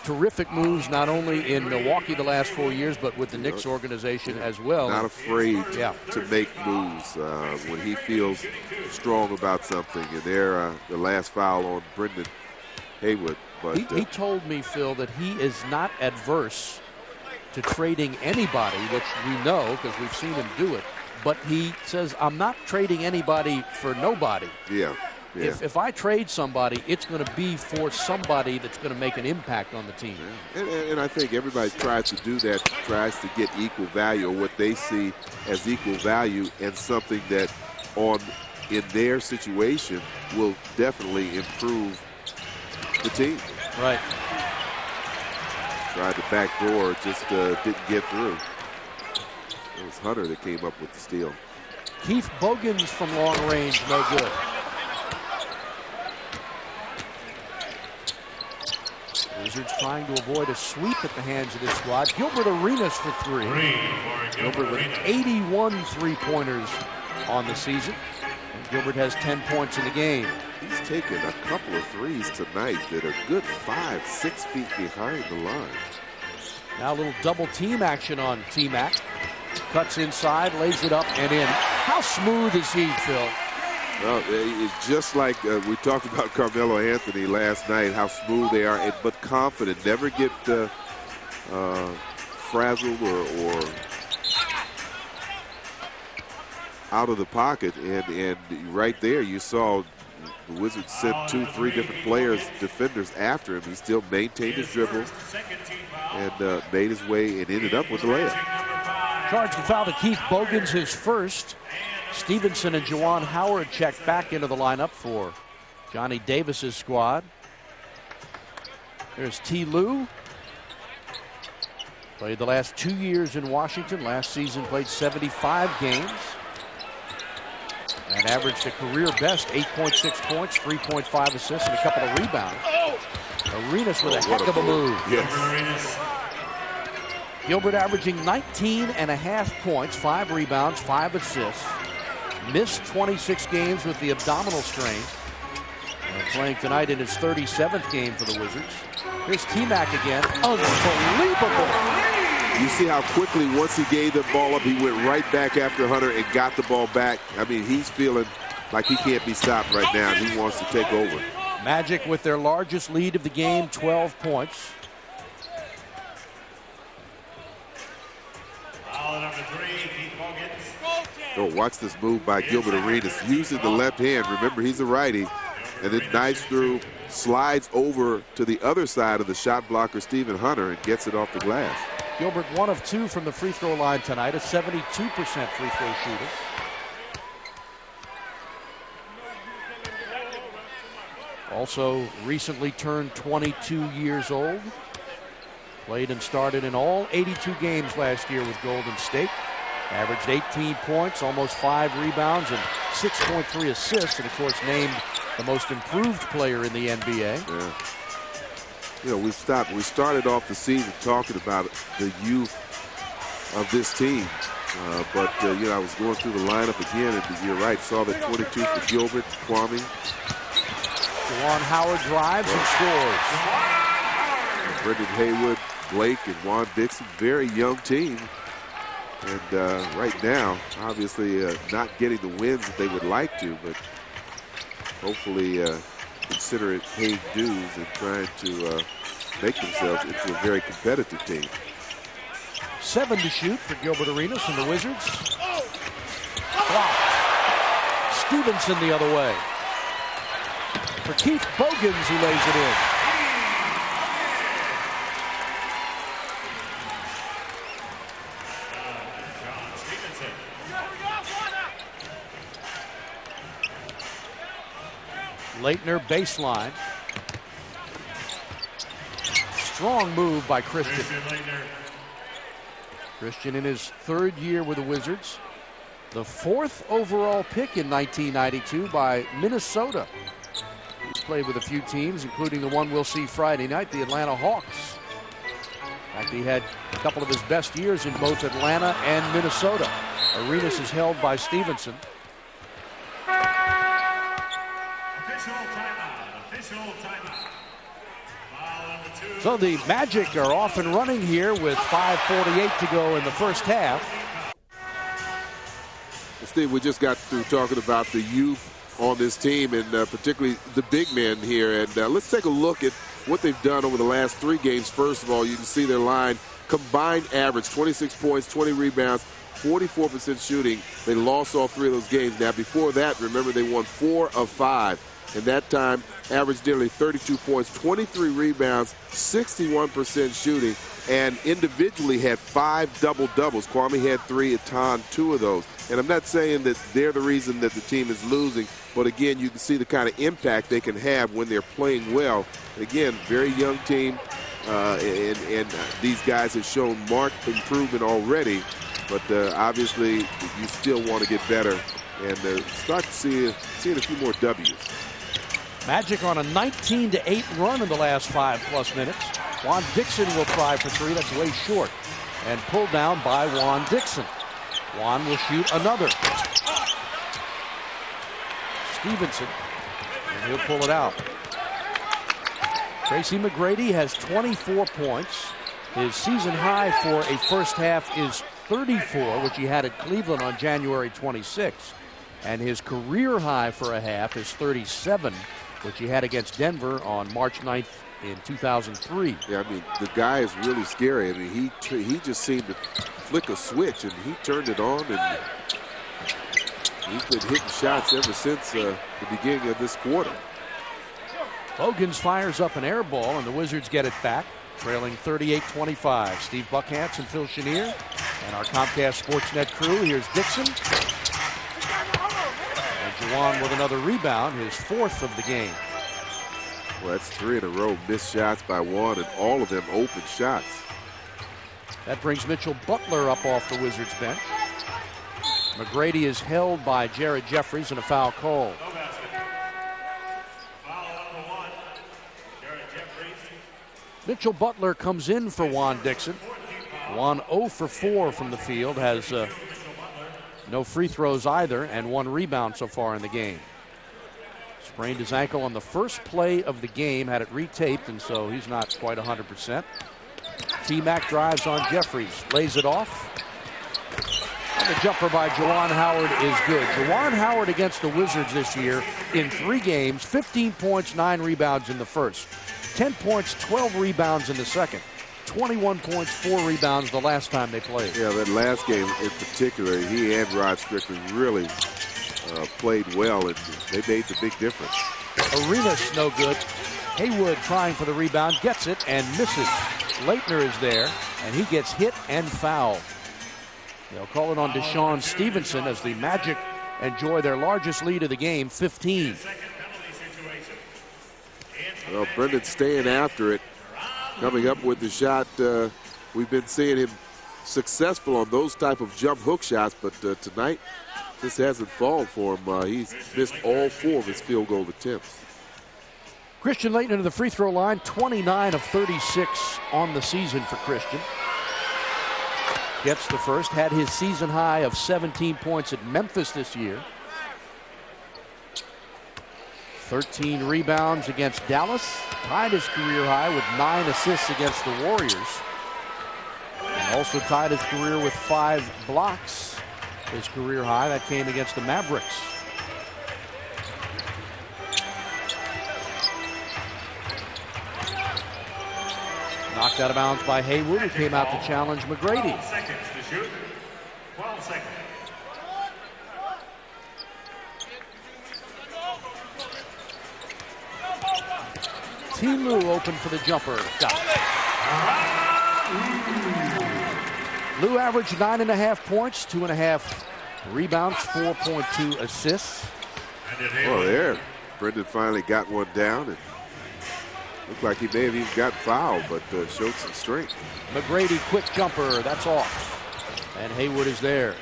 terrific moves, not only in Milwaukee the last 4 years, but with the Knicks organization as well. Not afraid to make moves when he feels strong about something. And there, the last foul on Brendan Haywood. But he told me, Phil, that he is not adverse to trading anybody, which we know because we've seen him do it. But he says, I'm not trading anybody for nobody. Yeah. If I trade somebody, it's going to be for somebody that's going to make an impact on the team. And I think everybody tries to do that, tries to get equal value, or what they see as equal value, and something that in their situation will definitely improve the team. Right. Tried the back door, just didn't get through. It was Hunter that came up with the steal. Keith Bogans from long range, no good. There's Wizards trying to avoid a sweep at the hands of this squad. Gilbert Arenas for three. Gilbert with 81 three-pointers on the season. And Gilbert has 10 points in the game. He's taken a couple of threes tonight that are good 5-6 feet behind the line. Now a little double team action on T-Mac. Cuts inside, lays it up and in. How smooth is he, Phil? Well, it's just like we talked about Carmelo Anthony last night, how smooth they are, but confident. Never get frazzled or out of the pocket. And right there, you saw the Wizards sent 2-3 different players, defenders after him. He still maintained his dribble and made his way and ended up with the layup. Charged the foul to Keith Bogans, his first. Stevenson and Juwan Howard checked back into the lineup for Johnny Davis's squad. There's T. Lue. Played the last 2 years in Washington. Last season played 75 games. And averaged a career best 8.6 points, 3.5 assists, and a couple of rebounds. Arenas with a heck of a move. Yes. Gilbert averaging 19.5 points, 5 rebounds, 5 assists. Missed 26 games with the abdominal strain. Playing tonight in his 37th game for the Wizards. Here's T-Mac again. Unbelievable. You see how quickly, once he gave the ball up, he went right back after Hunter and got the ball back. I mean, he's feeling like he can't be stopped right now, and he wants to take over. Magic with their largest lead of the game, 12 points. Oh, watch this move by Gilbert Arenas, using the left hand. Remember, he's a righty. And then dives through, slides over to the other side of the shot blocker, Stephen Hunter, and gets it off the glass. Gilbert 1 of 2 from the free throw line tonight, a 72% free throw shooter. Also recently turned 22 years old. Played and started in all 82 games last year with Golden State. Averaged 18 points, almost 5 rebounds, and 6.3 assists, and of course named the most improved player in the NBA. Yeah. You know, we started off the season talking about the youth of this team. But you know, I was going through the lineup again, and you're right, saw the 22 for Gilbert, Kwame. Juwan Howard drives and scores. Brendan Haywood, Blake, and Juan Dixon, very young team. And right now, obviously not getting the wins that they would like to, but hopefully consider it paid dues and trying to make themselves into a very competitive team. 7 to shoot for Gilbert Arenas and the Wizards. Blocked. Stevenson the other way. For Keith Bogans, who lays it in. Leitner baseline. Strong move by Christian. Christian in his 3rd year with the Wizards. The 4th overall pick in 1992 by Minnesota. He's played with a few teams, including the one we'll see Friday night, the Atlanta Hawks. In fact, he had a couple of his best years in both Atlanta and Minnesota. Arenas is held by Stevenson. So the Magic are off and running here with 5:48 to go in the first half. Steve, we just got through talking about the youth on this team, and particularly the big men here. And let's take a look at what they've done over the last 3 games. First of all, you can see their line combined average 26 points, 20 rebounds, 44% shooting. They lost all 3 of those games. Now, before that, remember, they won 4 of 5. And that time, averaged nearly 32 points, 23 rebounds, 61% shooting, and individually had 5 double-doubles. Kwame had 3, Atan 2 of those. And I'm not saying that they're the reason that the team is losing, but again, you can see the kind of impact they can have when they're playing well. Again, very young team, and these guys have shown marked improvement already, but obviously you still want to get better and start to seeing a few more W's. Magic on a 19-8 run in the last 5+ minutes. Juan Dixon will try for three. That's way short. And pulled down by Juan Dixon. Juan will shoot another. Stevenson, and he'll pull it out. Tracy McGrady has 24 points. His season high for a first half is 34, which he had at Cleveland on January 26. And his career high for a half is 37, which he had against Denver on March 9th in 2003. Yeah, I mean, the guy is really scary. I mean, he just seemed to flick a switch, and he turned it on, and he's been hitting shots ever since the beginning of this quarter. Bogans fires up an air ball, and the Wizards get it back, trailing 38-25. Steve Buckhantz and Phil Chenier and our Comcast Sportsnet crew. Here's Dixon. And Juwan with another rebound, his fourth of the game. Well, that's 3 in a row missed shots by Juan, and all of them open shots. That brings Mitchell Butler up off the Wizards bench. McGrady is held by Jared Jeffries and a foul called. Mitchell Butler comes in for Juan Dixon. Juan 0 for 4 from the field, has no free throws either, and 1 rebound so far in the game. Sprained his ankle on the first play of the game, had it retaped, and so he's not quite 100%. T-Mac drives on Jeffries, lays it off. And the jumper by Juwan Howard is good. Juwan Howard against the Wizards this year in 3 games, 15 points, 9 rebounds in the first. 10 points, 12 rebounds in the second. 21 points, 4 rebounds the last time they played. Yeah, that last game in particular, he and Rod Strickland really played well, and they made the big difference. Arenas no good. Haywood trying for the rebound, gets it and misses. Leitner is there, and he gets hit and fouled. They'll call it on Deshaun Stevenson as the Magic enjoy their largest lead of the game, 15. Well, Brendan staying after it, coming up with the shot. We've been seeing him successful on those type of jump hook shots, but tonight this hasn't fallen for him. He's missed all 4 of his field goal attempts. Christian Leitner to the free throw line, 29 of 36 on the season for Christian. Gets the first, had his season high of 17 points at Memphis this year. 13 rebounds against Dallas, tied his career high with 9 assists against the Warriors. And also tied his career with 5 blocks, his career high. That came against the Mavericks. Knocked out of bounds by Haywood, who came out to challenge McGrady. 12 seconds to shoot. 12 seconds. T-Lou open for the jumper. Got it. Lou averaged 9.5 points, 2.5 rebounds, 4.2 assists. Oh, there. Brendan finally got one down, and looked like he may have even got fouled, but showed some strength. McGrady, quick jumper, that's off. And Haywood is there.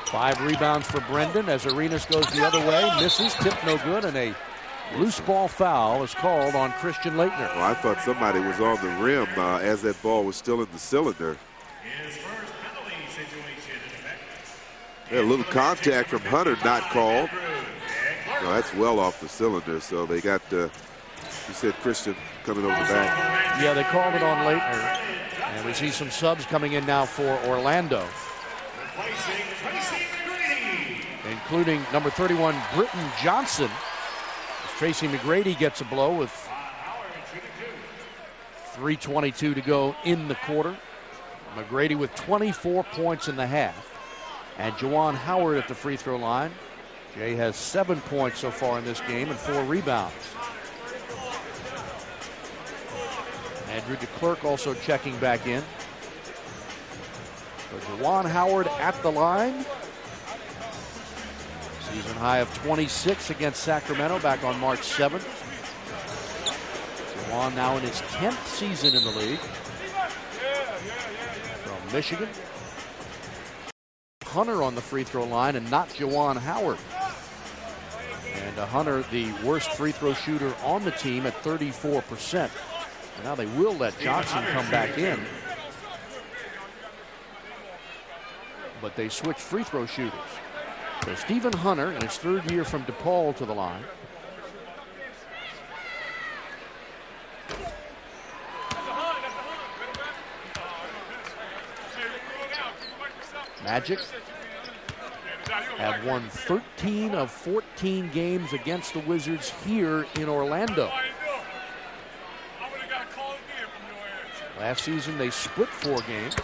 5 rebounds for Brendan as Arenas goes the other way, misses, tip no good, and a loose ball foul is called on Christian Leitner. Well, I thought somebody was on the rim as that ball was still in the cylinder. Yeah, a little contact from Hunter, not called. No, that's well off the cylinder, so they got, you said Christian coming over the back. Yeah, they called it on Leitner. And we see some subs coming in now for Orlando, including number 31, Britton Johnson. Tracy McGrady gets a blow with 3:22 to go in the quarter. McGrady with 24 points in the half. And Juwan Howard at the free throw line. Jay has 7 points so far in this game and 4 rebounds. Andrew DeClerc also checking back in. So Juwan Howard at the line. Season high of 26 against Sacramento back on March 7th. Juwan now in his 10th season in the league. From Michigan. Hunter on the free throw line and not Juwan Howard. And Hunter, the worst free throw shooter on the team at 34%. And now they will let Johnson come back in. But they switch free throw shooters. So Stephen Hunter in his third year from DePaul to the line. Magic have won 13 of 14 games against the Wizards here in Orlando. Last season they split 4 games.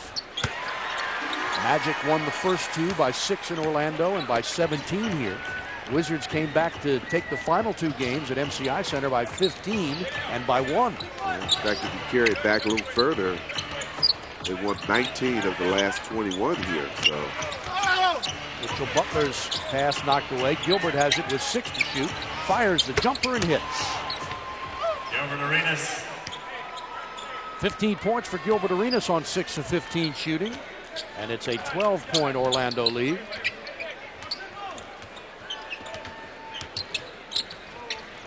Magic won the first 2 by 6 in Orlando and by 17 here. Wizards came back to take the final 2 games at MCI Center by 15 and by 1. In fact, if you carry it back a little further, they won 19 of the last 21 here. So Mitchell Butler's pass knocked away. Gilbert has it with 6 to shoot. Fires the jumper and hits. Gilbert Arenas. 15 points for Gilbert Arenas on 6 of 15 shooting. And it's a 12-point Orlando lead.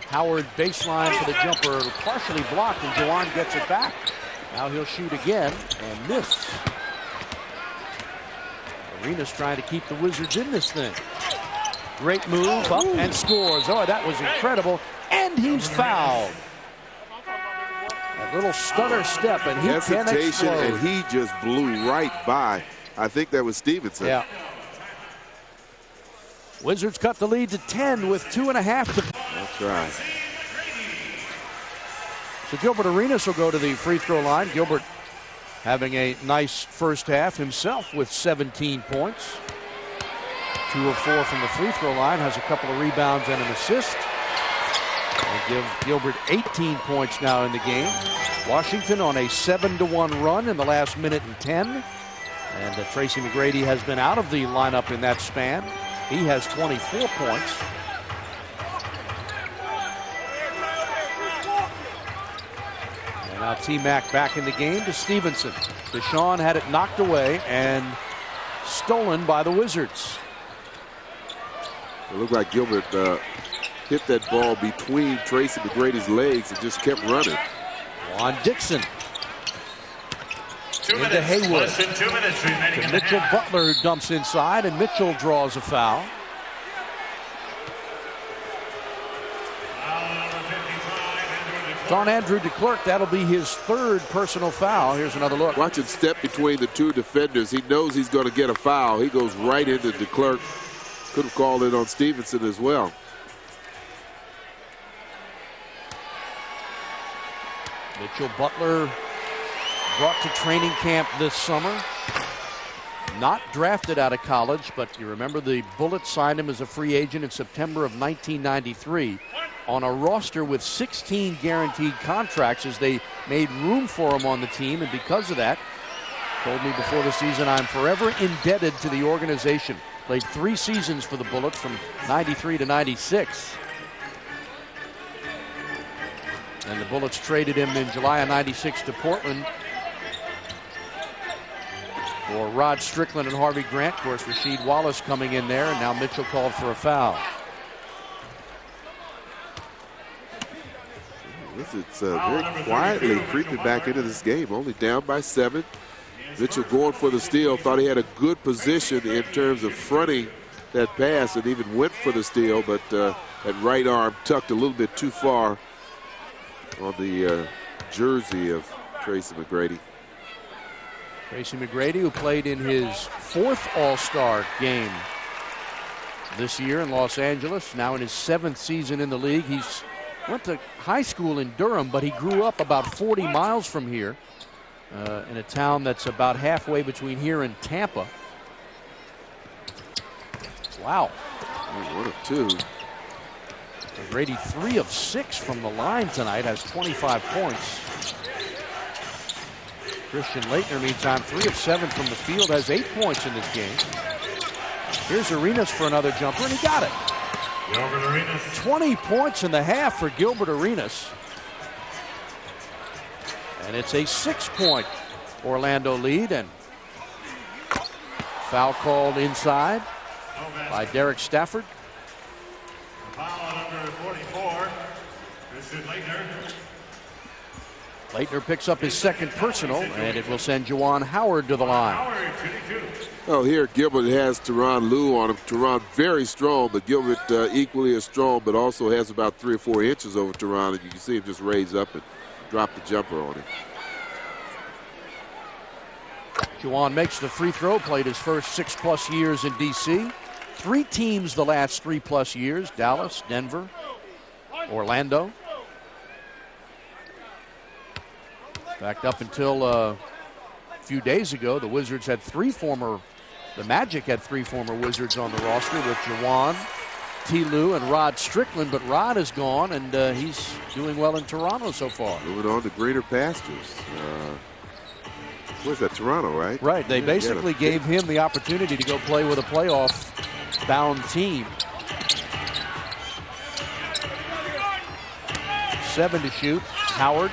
Howard baseline for the jumper, partially blocked, and Juwan gets it back. Now he'll shoot again and miss. Arenas trying to keep the Wizards in this thing. Great move up and scores. Oh, that was incredible. And he's fouled. A little stutter step, and he can explode. And he just blew right by. I think that was Stevenson. Yeah. Wizards cut the lead to 10 with 2.5 to. That's right. So Gilbert Arenas will go to the free throw line. Gilbert having a nice first half himself with 17 points. 2 of 4 from the free throw line, has a couple of rebounds and an assist. And give Gilbert 18 points now in the game. Washington on a 7-1 run in the last minute and 10. And Tracy McGrady has been out of the lineup in that span. He has 24 points. And now T-Mac back in the game to Stevenson. Deshaun had it knocked away and stolen by the Wizards. It looked like Gilbert hit that ball between Tracy McGrady's legs and just kept running. Juan Dixon. 2 Into minutes. Haywood. Less than 2 minutes remaining. To Mitchell Butler, who dumps inside, and Mitchell draws a foul. It's on Andrew DeClerc. That'll be his 3rd personal foul. Here's another look. Watch him step between the 2 defenders. He knows he's going to get a foul. He goes right into DeClerc. Could have called it on Stevenson as well. Mitchell Butler brought to training camp this summer. Not drafted out of college, but you remember the Bullets signed him as a free agent in September of 1993 on a roster with 16 guaranteed contracts as they made room for him on the team. And because of that, told me before the season, I'm forever indebted to the organization. Played 3 seasons for the Bullets from 93 to 96. And the Bullets traded him in July of 96 to Portland for Rod Strickland and Harvey Grant. Of course, Rasheed Wallace coming in there, and now Mitchell called for a foul. It's very quietly creeping back into this game, only down by 7. Mitchell going for the steal, thought he had a good position in terms of fronting that pass and even went for the steal, but that right arm tucked a little bit too far on the jersey of Tracy McGrady. Tracy McGrady, who played in his 4th All-Star game this year in Los Angeles, now in his 7th season in the league. He's went to high school in Durham, but he grew up about 40 miles from here in a town that's about halfway between here and Tampa. Wow. 1 of 2. McGrady 3 of 6 from the line tonight, has 25 points. Christian Laettner, meantime, 3 of 7 from the field, has 8 points in this game. Here's Arenas for another jumper, and he got it. Gilbert Arenas. 20 points in the half for Gilbert Arenas. And it's a 6-point Orlando lead, and foul called inside by Derek Stafford. Foul on number 44, Christian Laettner. Laettner picks up his second personal, and it will send Juwan Howard to the line. Howard, 22. Oh, here Gilbert has Tyronn Lue on him. Tyronn very strong, but Gilbert equally as strong, but also has about 3 or 4 inches over Tyronn, and you can see him just raise up and drop the jumper on him. Juwan makes the free throw, played his first 6+ years in D.C. 3 teams the last 3+ years, Dallas, Denver, Orlando. In fact, up until a few days ago, the Wizards had the Magic had 3 former Wizards on the roster with Juwan, T. Lue, and Rod Strickland, but Rod is gone, and he's doing well in Toronto so far. Moving on to greener pastures. Where's that, Toronto, right? Right, they basically gave him the opportunity to go play with a playoff-bound team. 7 to shoot. Howard.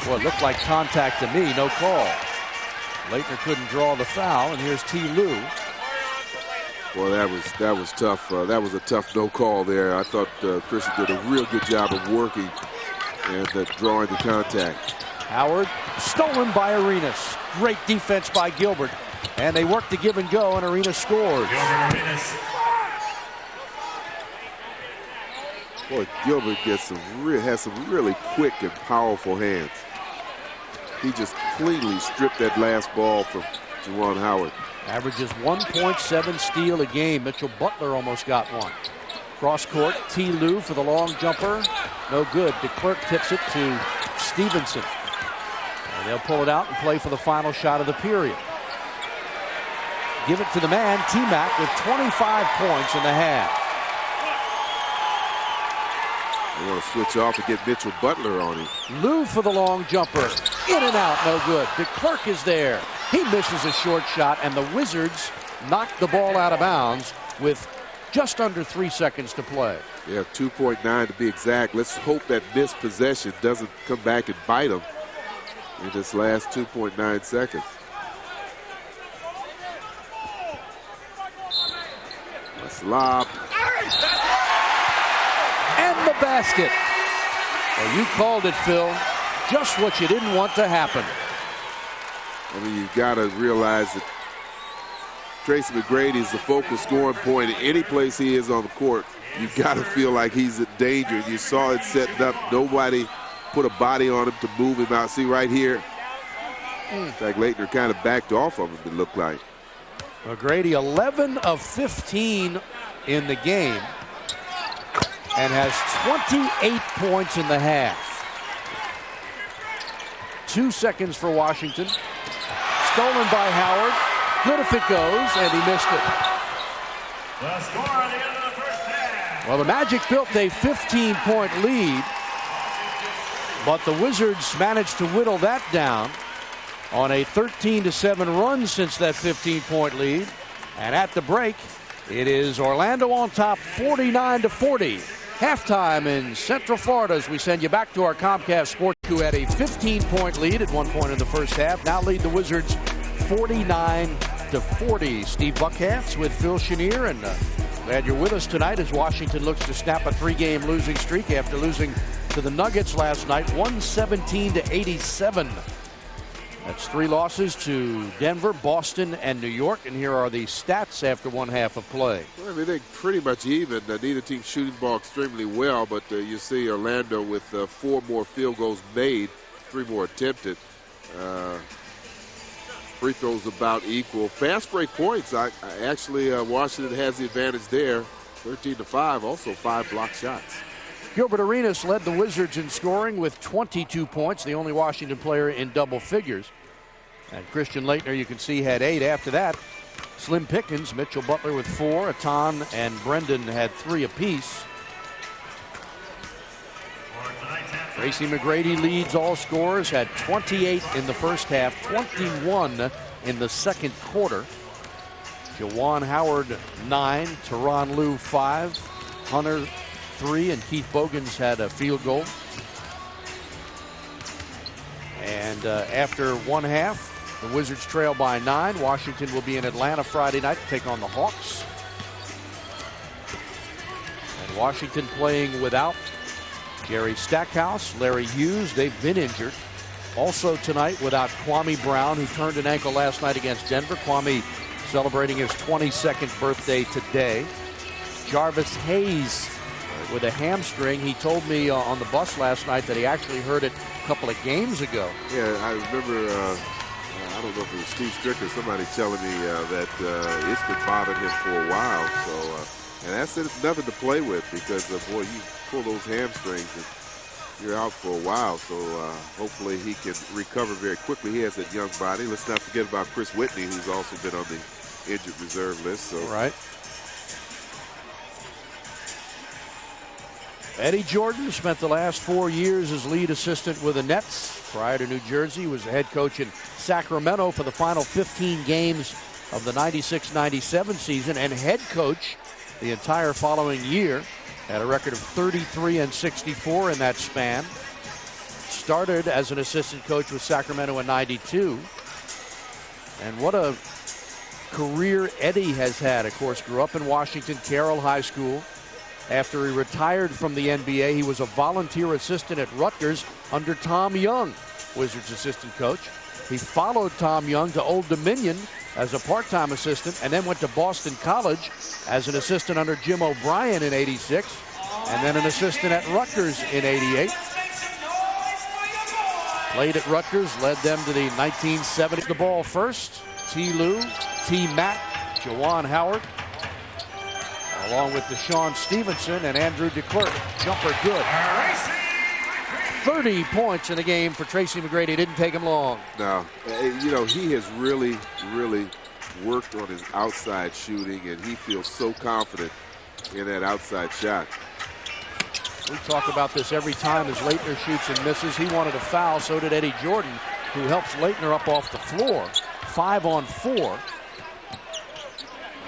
Well, it looked like contact to me, no call. Laettner couldn't draw the foul, and here's T. Lue. Well, that was tough. That was a tough no call there. I thought Christian did a real good job of working and drawing the contact. Howard stolen by Arenas. Great defense by Gilbert, and they work to give and go, and Arenas scores. Gilbert Arenas. Boy, Gilbert has some really quick and powerful hands. He just cleanly stripped that last ball from Juwan Howard. Averages 1.7 steal a game. Mitchell Butler almost got one. Cross court, T. Lue for the long jumper. No good. DeClercq tips it to Stevenson. And they'll pull it out and play for the final shot of the period. Give it to the man, T-Mac, with 25 points in the half. They want to switch off and get Mitchell Butler on him. Lue for the long jumper. In and out, no good. DeClercq is there. He misses a short shot, and the Wizards knock the ball out of bounds with just under 3 seconds to play. Yeah, 2.9 to be exact. Let's hope that missed possession doesn't come back and bite them in this last 2.9 seconds. That's lob. And the basket. Well, you called it, Phil. Just what you didn't want to happen. I mean, you've got to realize that Tracy McGrady is the focal scoring point. Any place he is on the court, you've got to feel like he's in danger. You saw it setting up. Nobody put a body on him to move him out. See right here. In fact, Laettner kind of backed off of him, it looked like. McGrady 11 of 15 in the game and has 28 points in the half. 2 seconds for Washington. Stolen by Howard. Good if it goes, and he missed it. The score at the end of the first half. Well, the Magic built a 15-point lead, but the Wizards managed to whittle that down on a 13-7 run since that 15-point lead. And at the break, it is Orlando on top, 49-40. Halftime in Central Florida as we send you back to our Comcast Sports, who had a 15-point lead at one point in the first half. Now lead the Wizards 49-40. Steve Buckhatz with Phil Chenier, and glad you're with us tonight as Washington looks to snap a 3-game losing streak after losing to the Nuggets last night, 117-87. That's 3 losses to Denver, Boston, and New York. And here are the stats after one half of play. Well, everything pretty much even. Neither team shooting the ball extremely well, but you see Orlando with 4 more field goals made, 3 more attempted. Free throws about equal. Fast break points. Actually, Washington has the advantage there, 13-5. Also 5 block shots. Gilbert Arenas led the Wizards in scoring with 22 points, the only Washington player in double figures. And Christian Laettner, you can see, had 8. After that, Slim Pickens, Mitchell Butler with 4. Atan and Brendan had 3 apiece. Tracy McGrady leads all scorers, had 28 in the first half, 21 in the second quarter. Juwan Howard 9, Tyronn Lue 5, Hunter 3, and Keith Bogans had a field goal. And after one half, the Wizards trail by 9. Washington will be in Atlanta Friday night to take on the Hawks. And Washington playing without Jerry Stackhouse, Larry Hughes. They've been injured. Also tonight without Kwame Brown, who turned an ankle last night against Denver. Kwame celebrating his 22nd birthday today. Jarvis Hayes with a hamstring. He told me on the bus last night that he actually heard it a couple of games ago. Yeah, I remember, I don't know if it was Steve Stricker, somebody telling me that it's been bothering him for a while. So, and that's nothing to play with because, boy, you pull those hamstrings and you're out for a while. So hopefully he can recover very quickly. He has that young body. Let's not forget about Chris Whitney, who's also been on the injured reserve list. So. Right. Eddie Jordan spent the last 4 years as lead assistant with the Nets. Prior to New Jersey, he was the head coach in Sacramento for the final 15 games of the 96-97 season and head coach the entire following year. Had a record of 33-64 in that span. Started as an assistant coach with Sacramento in '92. And what a career Eddie has had. Of course, grew up in Washington, Carroll High School. After he retired from the NBA, he was a volunteer assistant at Rutgers under Tom Young, Wizards assistant coach. He followed Tom Young to Old Dominion as a part-time assistant and then went to Boston College as an assistant under Jim O'Brien in '86 and then an assistant at Rutgers in '88. Played at Rutgers, led them to the 1970s. The ball first, T. Lue, T. Mack, Juwan Howard, along with Deshaun Stevenson and Andrew DeClercq. Jumper good. 30 points in the game for Tracy McGrady. Didn't take him long. No, you know, he has really, really worked on his outside shooting, and he feels so confident in that outside shot. We talk about this every time as Laettner shoots and misses. He wanted a foul, so did Eddie Jordan, who helps Laettner up off the floor. 5-on-4.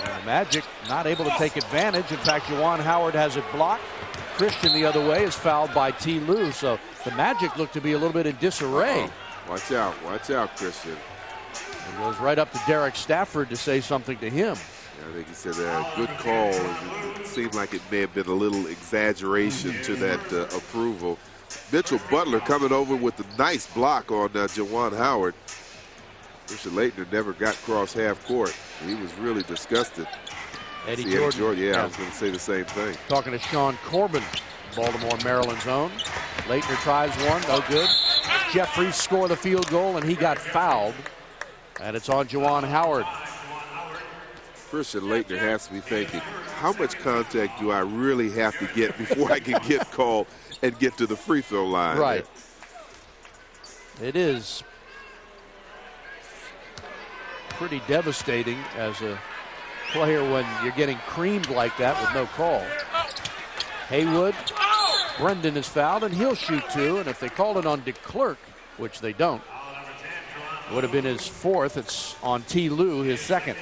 And the Magic not able to take advantage. In fact, Juwan Howard has it blocked. Christian the other way is fouled by T. Lue. So the Magic look to be a little bit in disarray. Watch out, Christian. It goes right up to Derek Stafford to say something to him. I think he said a good call. It seemed like it may have been a little exaggeration to that approval. Mitchell Butler coming over with a nice block on Juwan Howard. Richard Laettner never got cross half court. He was really disgusted. Eddie Jordan. Yeah, I was going to say the same thing. Talking to Sean Corbin, Baltimore, Maryland's own. Laettner tries one, no good. Jeffries scored the field goal, and he got fouled. And it's on Juwan Howard. Christian Laettner has to be thinking, how much contact do I really have to get before I can get called and get to the free throw line? Right. It is pretty devastating as a player when you're getting creamed like that with no call. Haywood, Brendan is fouled, and he'll shoot two. And if they called it on DeClercq, which they don't, it would have been his fourth. It's on T. Lue, his second.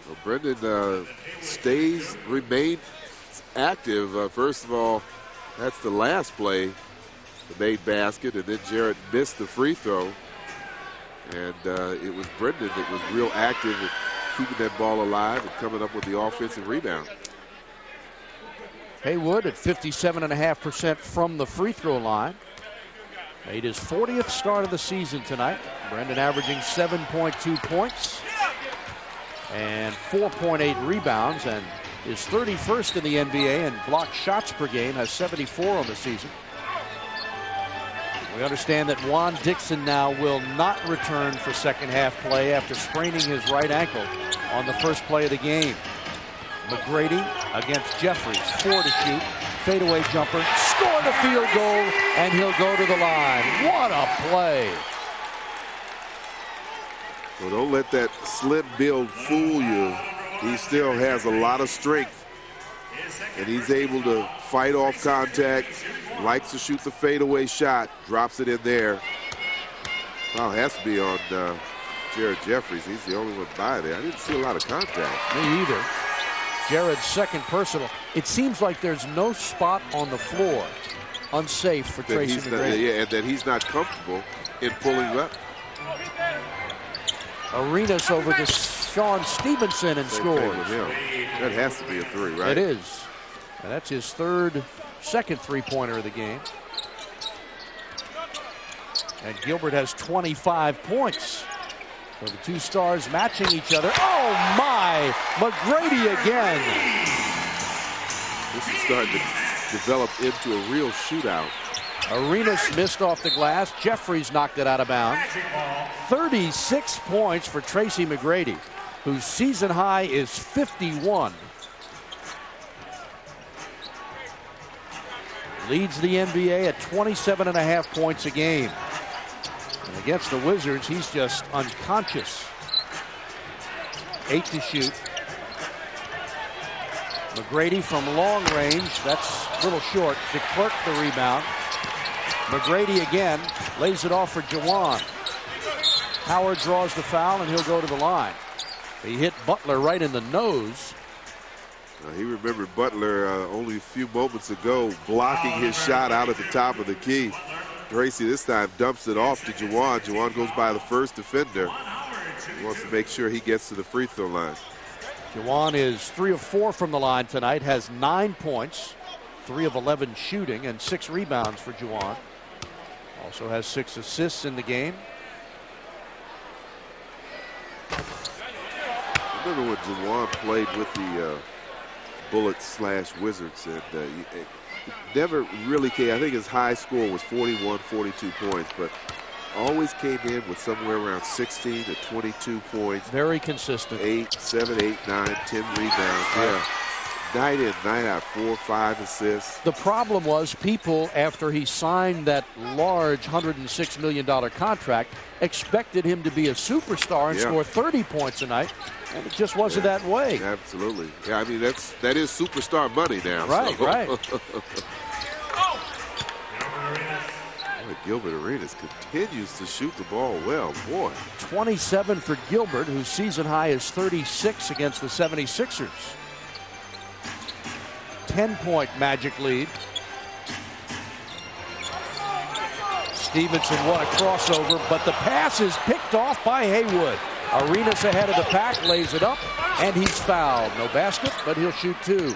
Well, Brendan remained active. First of all, that's the last play, the made basket, and then Jarrett missed the free throw. And it was Brendan that was real active at keeping that ball alive and coming up with the offensive rebound. Haywood at 57.5% from the free throw line. Made his 40th start of the season tonight. Brendan averaging 7.2 points and 4.8 rebounds, and is 31st in the NBA in blocked shots per game, has 74 on the season. We understand that Juan Dixon now will not return for second half play after spraining his right ankle on the first play of the game. McGrady against Jeffries, 4 to shoot, fadeaway jumper, score the field goal, and he'll go to the line. What a play. Well, don't let that slim build fool you. He still has a lot of strength, and he's able to fight off contact, likes to shoot the fadeaway shot, drops it in there. Well, it has to be on Jared Jeffries. He's the only one by there. I didn't see a lot of contact. Me either. Jared's second personal. It seems like there's no spot on the floor unsafe for Tracy McGrady. Yeah, and that he's not comfortable in pulling up. Arenas over to Sean Stevenson and scores. That has to be a three, right? It is. And that's his second three-pointer of the game. And Gilbert has 25 points. So the two stars matching each other. Oh my! McGrady again. This is starting to develop into a real shootout. Arenas missed off the glass. Jeffries knocked it out of bounds. 36 points for Tracy McGrady, whose season high is 51. Leads the NBA at 27.5 points a game. And against the Wizards, he's just unconscious. 8 to shoot. McGrady from long range. That's a little short. DeClerc the rebound. McGrady again lays it off for Juwan. Howard draws the foul, and he'll go to the line. He hit Butler right in the nose. He remembered Butler only a few moments ago blocking his shot out at the top of the key. Tracy this time dumps it off to Juwan. Juwan goes by the first defender. He wants to make sure he gets to the free throw line. Juwan is 3 of 4 from the line tonight, has 9 points, 3 of 11 shooting, and 6 rebounds for Juwan. Also has 6 assists in the game. I remember when Juwan played with the Bullets/Wizards, and it never really came. I think his high score was 41, 42 points, but always came in with somewhere around 16 to 22 points. Very consistent. 7, 8, 9, 10 rebounds. Yeah. Night in, night out, 4, 5 assists. The problem was people, after he signed that large $106 million contract, expected him to be a superstar and score 30 points a night, and it just wasn't that way. Absolutely. Yeah, I mean, that is superstar money now. Right, so. right. Gilbert Arenas continues to shoot the ball well. Boy. 27 for Gilbert, whose season high is 36 against the 76ers. 10-point Magic lead. Stevenson won a crossover, but the pass is picked off by Haywood. Arenas ahead of the pack, lays it up, and he's fouled. No basket, but he'll shoot 2.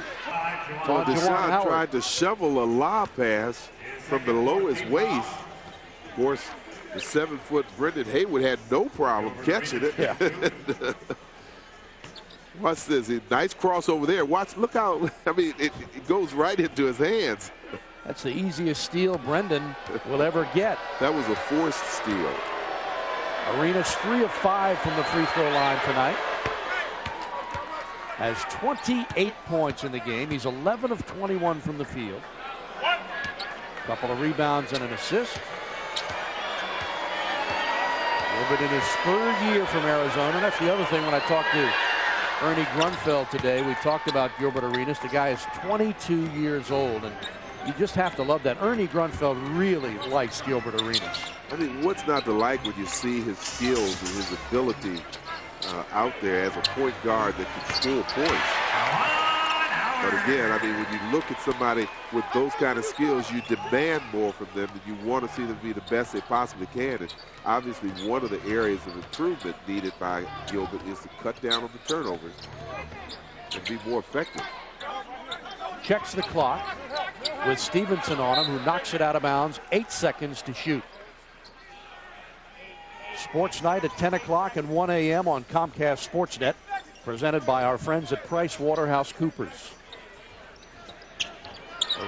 Well, Deshaun tried to shovel a lob pass from below his waist. Of course, the 7-foot Brendan Haywood had no problem catching it. Yeah. Watch this. Nice crossover there. Watch. Look how, I mean, it goes right into his hands. That's the easiest steal Brendan will ever get. That was a forced steal. Arenas 3 of 5 from the free throw line tonight. Has 28 points in the game. He's 11 of 21 from the field. A couple of rebounds and an assist. Gilbert in his 3rd year from Arizona. That's the other thing when I talked to Ernie Grunfeld today. We talked about Gilbert Arenas. The guy is 22 years old, and you just have to love that. Ernie Grunfeld really likes Gilbert Arenas. I mean, what's not to like when you see his skills and his ability out there as a point guard that can score points? But again, I mean, when you look at somebody with those kind of skills, you demand more from them, and you want to see them be the best they possibly can. And obviously, one of the areas of improvement needed by Gilbert is to cut down on the turnovers and be more effective. Checks the clock with Stevenson on him, who knocks it out of bounds. 8 seconds to shoot. Sports Night at 10 o'clock and 1 a.m. on Comcast Sportsnet, presented by our friends at PricewaterhouseCoopers.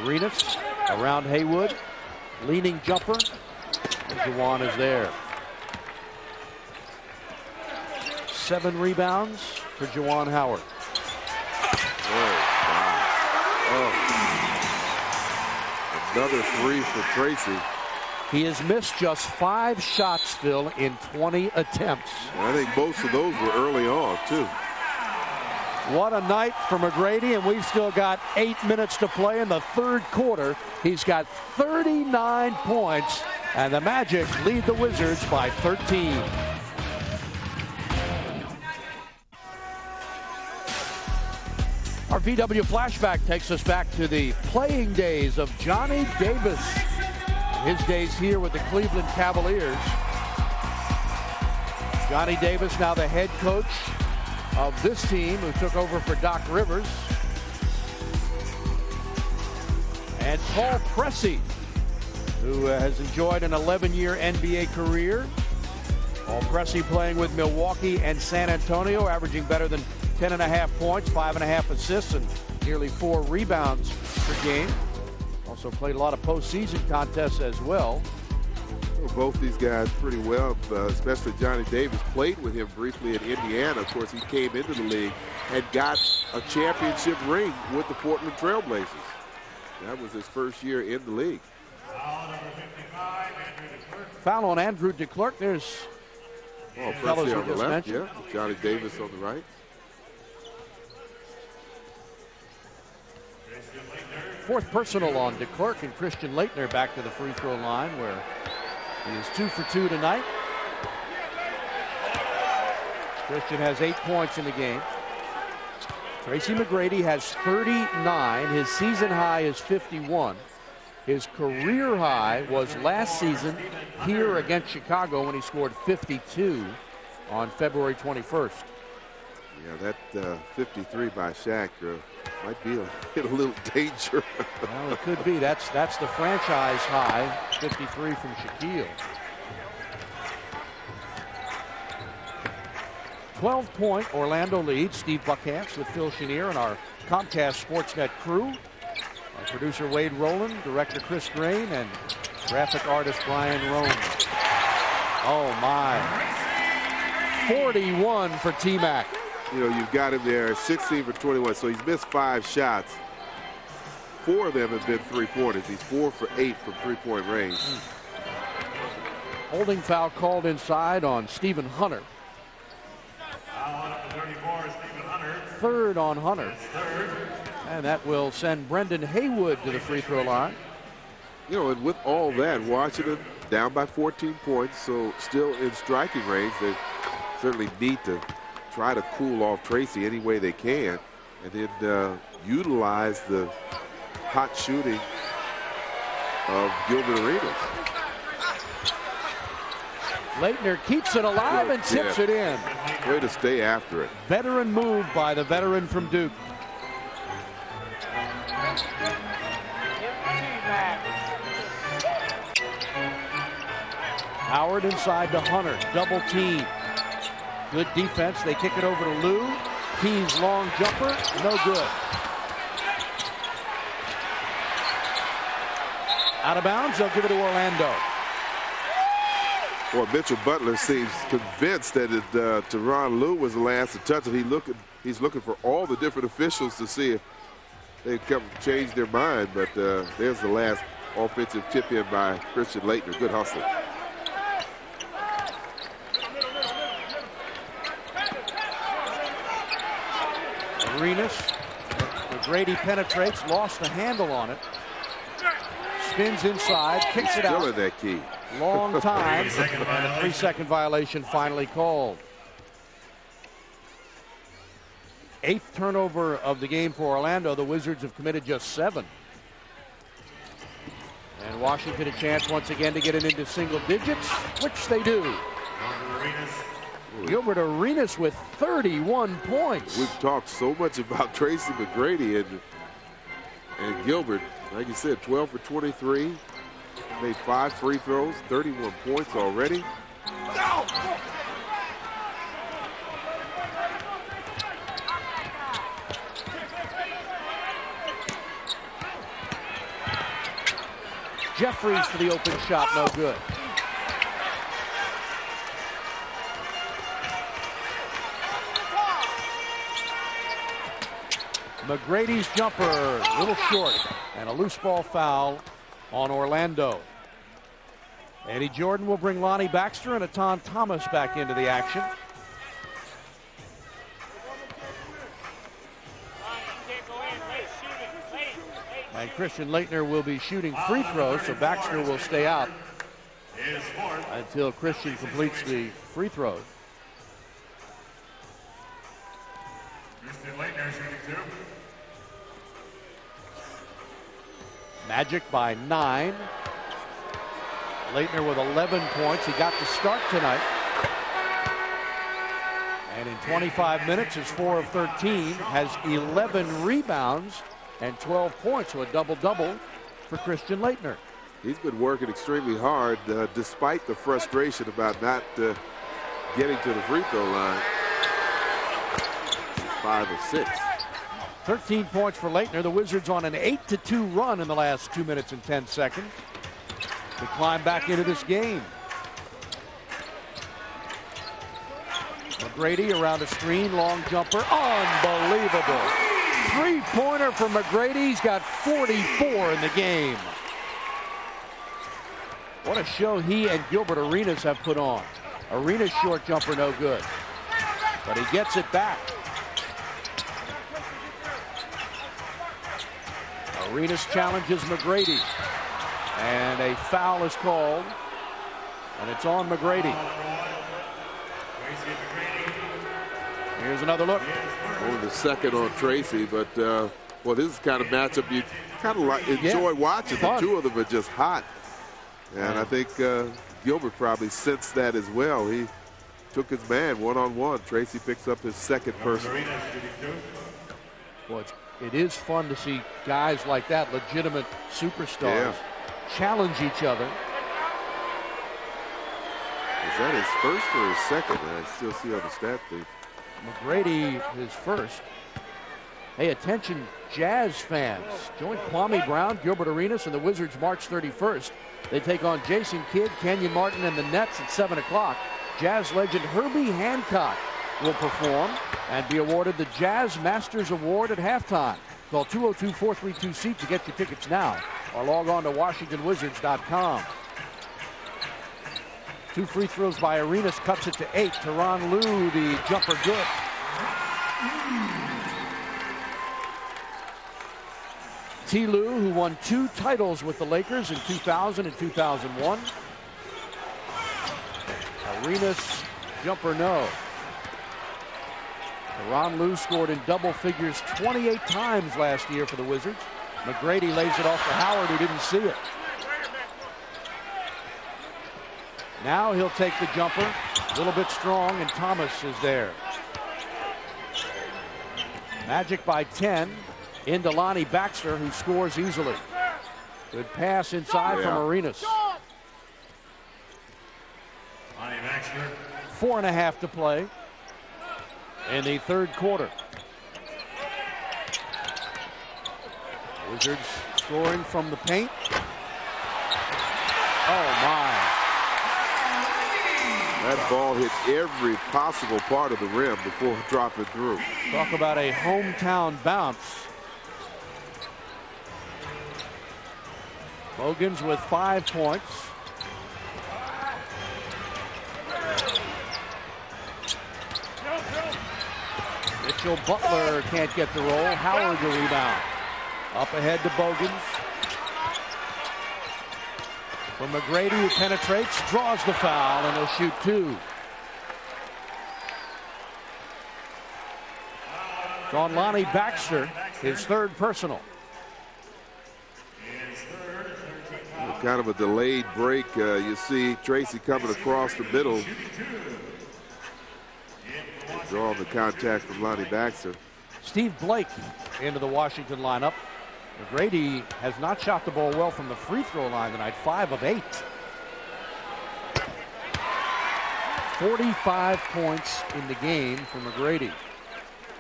Arenas around Haywood, leaning jumper, and Juwan is there. 7 rebounds for Juwan Howard. Another 3 for Tracy. He has missed just 5 shots, Phil, in 20 attempts. I think most of those were early on, too. What a night for McGrady, and we've still got 8 minutes to play in the 3rd quarter. He's got 39 points, and the Magic lead the Wizards by 13. Our VW flashback takes us back to the playing days of Johnny Davis. His days here with the Cleveland Cavaliers. Johnny Davis, now the head coach of this team, who took over for Doc Rivers. And Paul Pressey who has enjoyed an 11-year NBA career. All-Pressey playing with Milwaukee and San Antonio, averaging better than 10.5 points, 5.5 assists, and nearly 4 rebounds per game. Also played a lot of postseason contests as well. Both these guys pretty well, especially Johnny Davis. Played with him briefly in Indiana. Of course, he came into the league and got a championship ring with the Portland Trail Blazers. That was his first year in the league. Foul on Andrew DeClercq. There's Pressey on the left, yeah. Johnny Davis on the right. Fourth personal on DeClercq, and Christian Laettner back to the free throw line where he is 2 for 2 tonight. Christian has 8 points in the game. Tracy McGrady has 39. His season high is 51. His career high was last season here against Chicago when he scored 52 on February 21st. Yeah, that 53 by Shaq might be in a little danger. Well, it could be. That's the franchise high, 53 from Shaquille. 12-point Orlando lead. Steve Buckhantz with Phil Chenier and our Comcast Sportsnet crew. Our producer Wade Rowland, director Chris Grain, and graphic artist Brian Roan. Oh my. 41 for T-Mac. You know, you've got him there, 16 for 21, so he's missed 5 shots. 4 of them have been three-pointers. He's 4 for 8 from three-point range. Holding foul called inside on Stephen Hunter. Third on Hunter. And that will send Brendan Haywood to the free throw line. You know, and with all that, Washington down by 14 points, so still in striking range. They certainly need to try to cool off Tracy any way they can, and then utilize the hot shooting of Gilbert Arenas. Laettner keeps it alive and tips it in. Way to stay after it. Veteran move by the veteran from Duke. Howard inside to Hunter, double team. Good defense. They kick it over to Lou. Key's long jumper, no good. Out of bounds, they'll give it to Orlando. Well, Mitchell Butler seems convinced that Tyronn Lue was the last to touch it. He's looking for all the different officials to see if they come change their mind. But there's the last offensive tip in by Christian Laettner. Good hustle. Arenas. McGrady penetrates, lost the handle on it. Spins inside, kicks it out. Still in that key. Long time, and a 3-second violation finally called. 8th turnover of the game for Orlando. The Wizards have committed just 7. And Washington a chance once again to get it into single digits, which they do. Gilbert Arenas with 31 points. We've talked so much about Tracy McGrady and Gilbert. Like you said, 12 for 23. Made 5 free throws, 31 points already. Jeffries for the open shot, no good. McGrady's jumper, a little short, and a loose ball foul on Orlando. Eddie Jordan will bring Lonnie Baxter and Etan Thomas back into the action. And Christian Laettner will be shooting free throws, so Baxter will stay out until Christian completes the free throws. Christian Laettner shooting 2. Magic by 9. Laettner with 11 points. He got the start tonight. And in 25 minutes is 4 of 13. Has 11 rebounds and 12 points. So a double-double for Christian Laettner. He's been working extremely hard despite the frustration about not getting to the free throw line. 5 of 6. 13 points for Laettner. The Wizards on an 8-2 run in the last 2 minutes and 10 seconds to climb back into this game. McGrady around the screen, long jumper, unbelievable. Three-pointer for McGrady. He's got 44 in the game. What a show he and Gilbert Arenas have put on. Arenas' short jumper no good, but he gets it back. Arenas challenges McGrady, and a foul is called, and it's on McGrady. Here's another look. Only the second on Tracy, but well, this is the kind of matchup you kind of enjoy watching. The two of them are just hot, and I think Gilbert probably sensed that as well. He took his man one-on-one. Tracy picks up his second personal. Well, it is fun to see guys like that, legitimate superstars, challenge each other. Is that his first or his second? I still see on the stat sheet. McGrady is first. Hey, attention, Jazz fans. Join Kwame Brown, Gilbert Arenas, and the Wizards March 31st. They take on Jason Kidd, Kenyon Martin, and the Nets at 7 o'clock. Jazz legend Herbie Hancock will perform and be awarded the Jazz Masters Award at halftime. Call 202-432-SEAT to get your tickets now, or log on to WashingtonWizards.com. 2 free throws by Arenas, cuts it to 8. Tyronn Lue, the jumper, good. T. Lue, who won 2 titles with the Lakers in 2000 and 2001. Arenas, jumper, no. Tyronn Lue scored in double figures 28 times last year for the Wizards. McGrady lays it off to Howard, who didn't see it. Now he'll take the jumper, a little bit strong, and Thomas is there. Magic by 10 into Lonnie Baxter, who scores easily. Good pass inside from Arenas. 4.5 to play in the third quarter. Wizards scoring from the paint. Oh my. That ball hit every possible part of the rim before dropping through. Talk about a hometown bounce. Bogans with 5 points. Mitchell Butler can't get the roll. Howard the rebound. Up ahead to Bogans. From McGrady, who penetrates, draws the foul, and he'll shoot 2. It's on Lonnie Baxter, his third personal. Kind of a delayed break. You see Tracy coming across the middle. Drawing the contact from Lonnie Baxter. Steve Blake into the Washington lineup. McGrady has not shot the ball well from the free throw line tonight, 5 of 8. 45 points in the game for McGrady.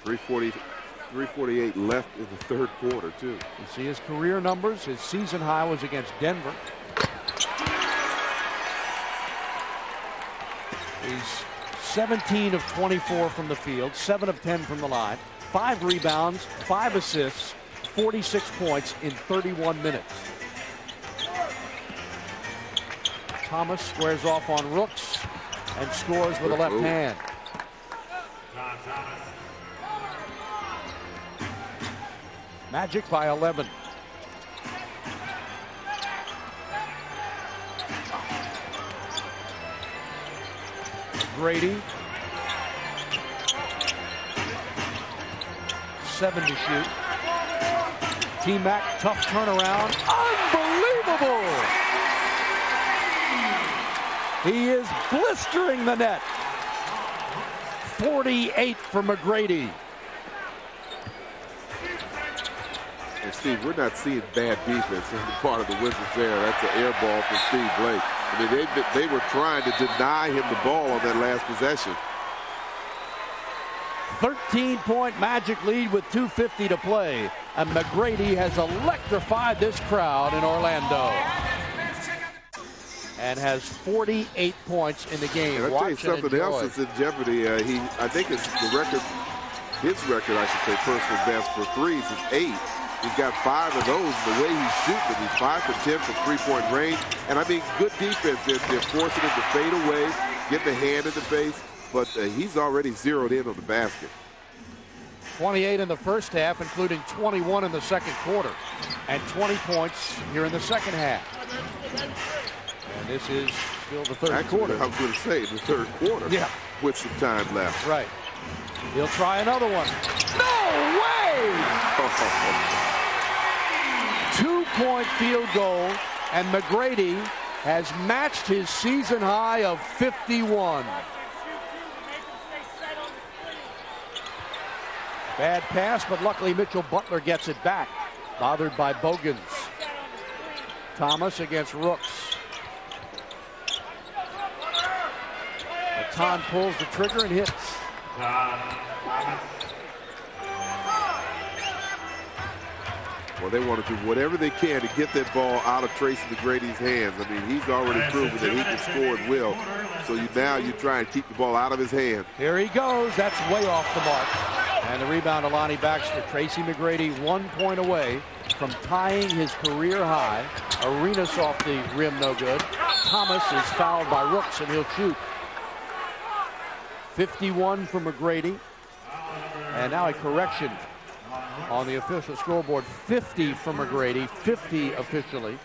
3:48 left in the third quarter, too. You see his career numbers. His season high was against Denver. He's 17 of 24 from the field, 7 of 10 from the line, 5 rebounds, 5 assists, 46 points in 31 minutes. Thomas squares off on Rooks and scores with a left hand. Magic by 11. Grady. 7 to shoot. T-Mac, tough turnaround. Unbelievable! He is blistering the net. 48 for McGrady. And Steve, we're not seeing bad defense on the part of the Wizards there. That's an air ball from Steve Blake. I mean, they were trying to deny him the ball on that last possession. 13-point Magic lead with 2:50 to play. And McGrady has electrified this crowd in Orlando. And has 48 points in the game. And I'll tell you something else that's in jeopardy. I think it's the record, his record, I should say, personal best for threes is 8. He's got 5 of those. The way he's shooting, he's 5 for 10 from three-point range. And I mean, good defense. They're forcing him to fade away, get the hand in the face, but he's already zeroed in on the basket. 28 in the first half, including 21 in the second quarter, and 20 points here in the second half. And this is still the third quarter. I was going to say the third quarter. Yeah. With some time left. Right. He'll try another one. No way! 2-point field goal, and McGrady has matched his season high of 51. Bad pass, but luckily Mitchell Butler gets it back. Bothered by Bogans. Thomas against Rooks. Ton pulls the trigger and hits. Well, they want to do whatever they can to get that ball out of Tracy McGrady's hands. I mean, he's already proven that he can score and will. So now you try and keep the ball out of his hand. Here he goes. That's way off the mark. And the rebound to Lonnie Baxter. Tracy McGrady 1 point away from tying his career high. Arenas off the rim, no good. Thomas is fouled by Rooks, and he'll shoot. 51 for McGrady. And now a correction on the official scoreboard. 50 for McGrady, 50 officially.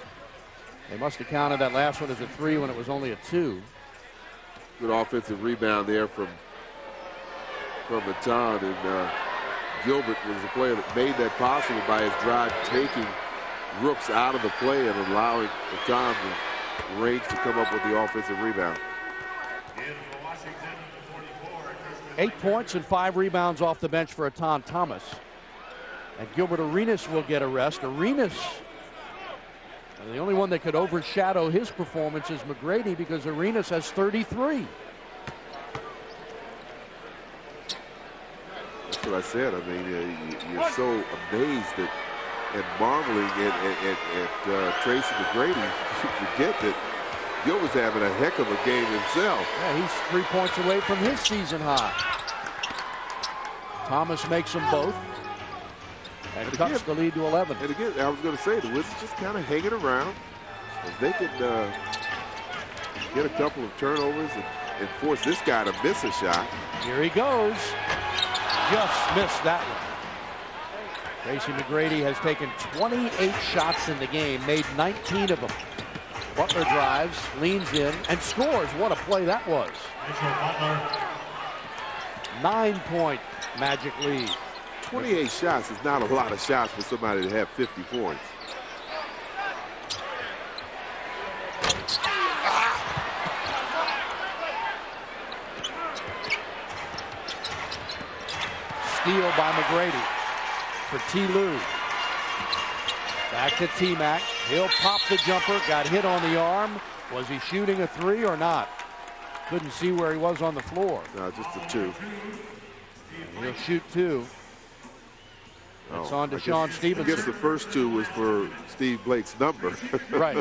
They must have counted that last one as a 3 when it was only a 2. Good offensive rebound there from Matan, and Gilbert was the player that made that possible by his drive, taking Rooks out of the play and allowing Matan the range to come up with the offensive rebound. 8 points and 5 rebounds off the bench for Atan Thomas. And Gilbert Arenas will get a rest. Arenas, the only one that could overshadow his performance is McGrady, because Arenas has 33. That's what I said. I mean, you're so amazed and marveling at Tracy McGrady. You forget that Gilbert's having a heck of a game himself. Yeah, he's 3 points away from his season high. Thomas makes them both and cuts the lead to 11. And again, I was going to say, the Wizards just kind of hanging around. If they could get a couple of turnovers and force this guy to miss a shot. Here he goes. Just missed that one. Tracy McGrady has taken 28 shots in the game, made 19 of them. Butler drives, leans in, and scores. What a play that was. 9-point Magic lead. 28 shots is not a lot of shots for somebody to have 50 points. Steal by McGrady for T. Lue. Back to T-Mac. He'll pop the jumper. Got hit on the arm. Was he shooting a 3 or not? Couldn't see where he was on the floor. No, just a 2. And he'll shoot 2. It's on to Sean Stevenson. I guess the first 2 was for Steve Blake's number. Right.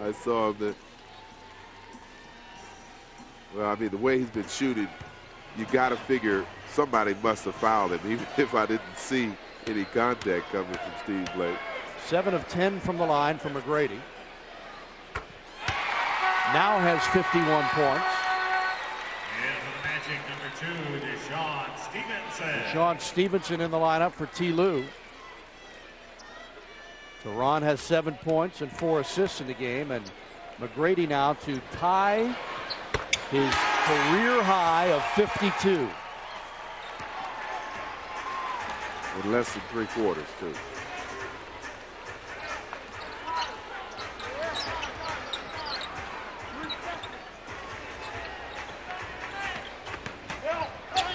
I saw that. Well, I mean, the way he's been shooting, you got to figure somebody must have fouled him, even if I didn't see any contact coming from Steve Blake. 7 of 10 from the line for McGrady. Now has 51 points. And for the Magic, number 2, Deshaun Stevenson. Deshaun Stevenson in the lineup for T. Lue. Teron has 7 points and 4 assists in the game, and McGrady now to tie his career high of 52. With less than 3 quarters, too.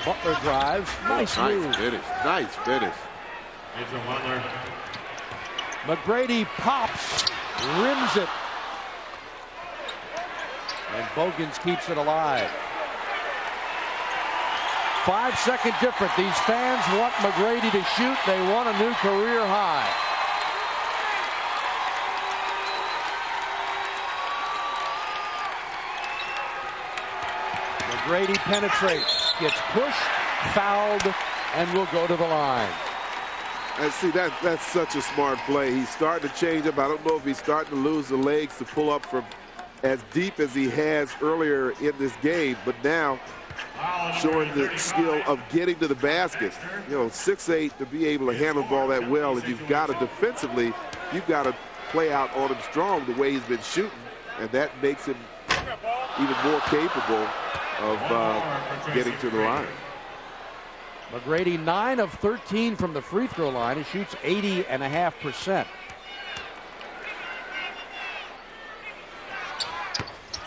Butler drives. Nice move. Finish. Nice finish. Mitchell Butler. McGrady pops, rims it. And Bogans keeps it alive. 5-second difference. These fans want McGrady to shoot. They want a new career high. McGrady penetrates, gets pushed, fouled, and will go to the line. And see, that's such a smart play. He's starting to change up. I don't know if he's starting to lose the legs to pull up from as deep as he has earlier in this game, but now showing the skill of getting to the basket. You know, 6'8" to be able to handle the ball that well, and you've got to defensively, you've got to play out on him strong the way he's been shooting, and that makes him even more capable of getting to the line. McGrady 9 of 13 from the free throw line. He shoots 80.5%.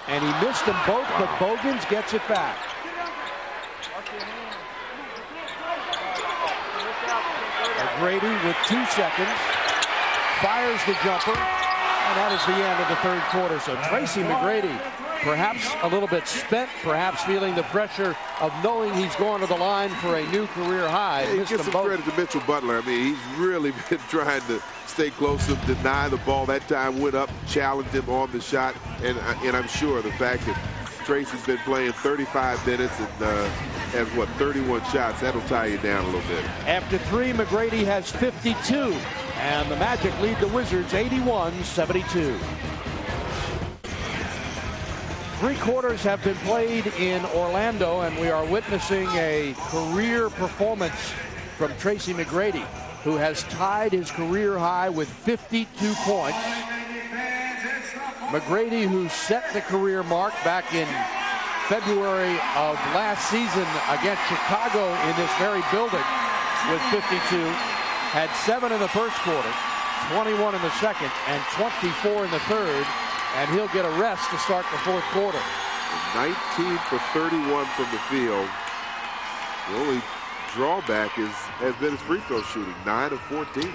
And he missed them both, but Bogans gets it back. McGrady with 2 seconds fires the jumper, and that is the end of the third quarter. So Tracy McGrady, perhaps a little bit spent, perhaps feeling the pressure of knowing he's going to the line for a new career high. He gives some credit to Mitchell Butler. I mean, he's really been trying to stay close to him, deny the ball. That time went up, challenged him on the shot, and I'm sure the fact that Tracy's been playing 35 minutes and has, 31 shots, that'll tie you down a little bit. After 3, McGrady has 52, and the Magic lead the Wizards 81-72. 3 quarters have been played in Orlando, and we are witnessing a career performance from Tracy McGrady, who has tied his career high with 52 points. McGrady, who set the career mark back in February of last season against Chicago in this very building with 52, had 7 in the first quarter, 21 in the second, and 24 in the third, and he'll get a rest to start the fourth quarter. 19 for 31 from the field. The only drawback has been his free throw shooting, 9 of 14.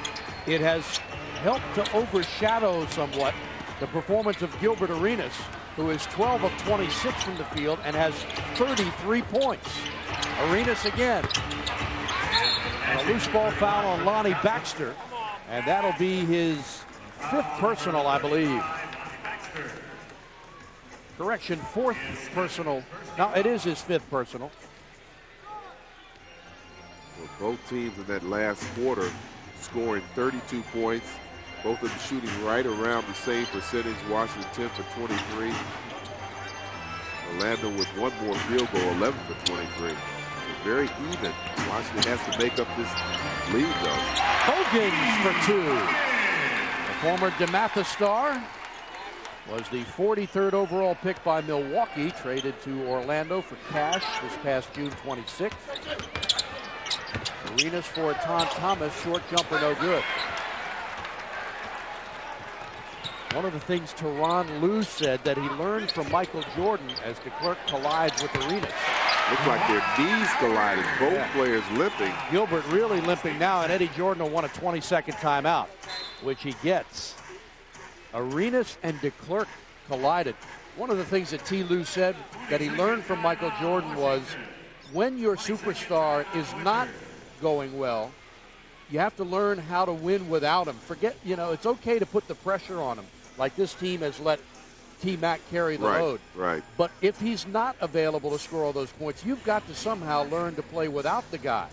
It has helped to overshadow somewhat the performance of Gilbert Arenas, who is 12 of 26 from the field and has 33 points. Arenas again. And a loose ball foul on Lonnie Baxter, and that'll be his 5th personal, I believe. Correction, 4th personal. No, it is his 5th personal. Well, both teams in that last quarter scoring 32 points. Both of them shooting right around the same percentage. Washington 10 for 23. Orlando with 1 more field goal, 11 for 23. So very even. Washington has to make up this lead, though. Bogans for 2. The former DeMatha star was the 43rd overall pick by Milwaukee, traded to Orlando for cash this past June 26th. Arenas for Tom Thomas, short jumper, no good. One of the things Tyronn Lue said that he learned from Michael Jordan as DeClercq collides with Arenas. Looks like their knees collided, both players limping. Gilbert really limping now, and Eddie Jordan will want a 20-second timeout, which he gets. Arenas and DeClercq collided. One of the things that T. Lue said that he learned from Michael Jordan was when your superstar is not going well, you have to learn how to win without him. Forget, it's okay to put the pressure on him, like this team has let T-Mac carry the load. Right. But if he's not available to score all those points, you've got to somehow learn to play without the guy.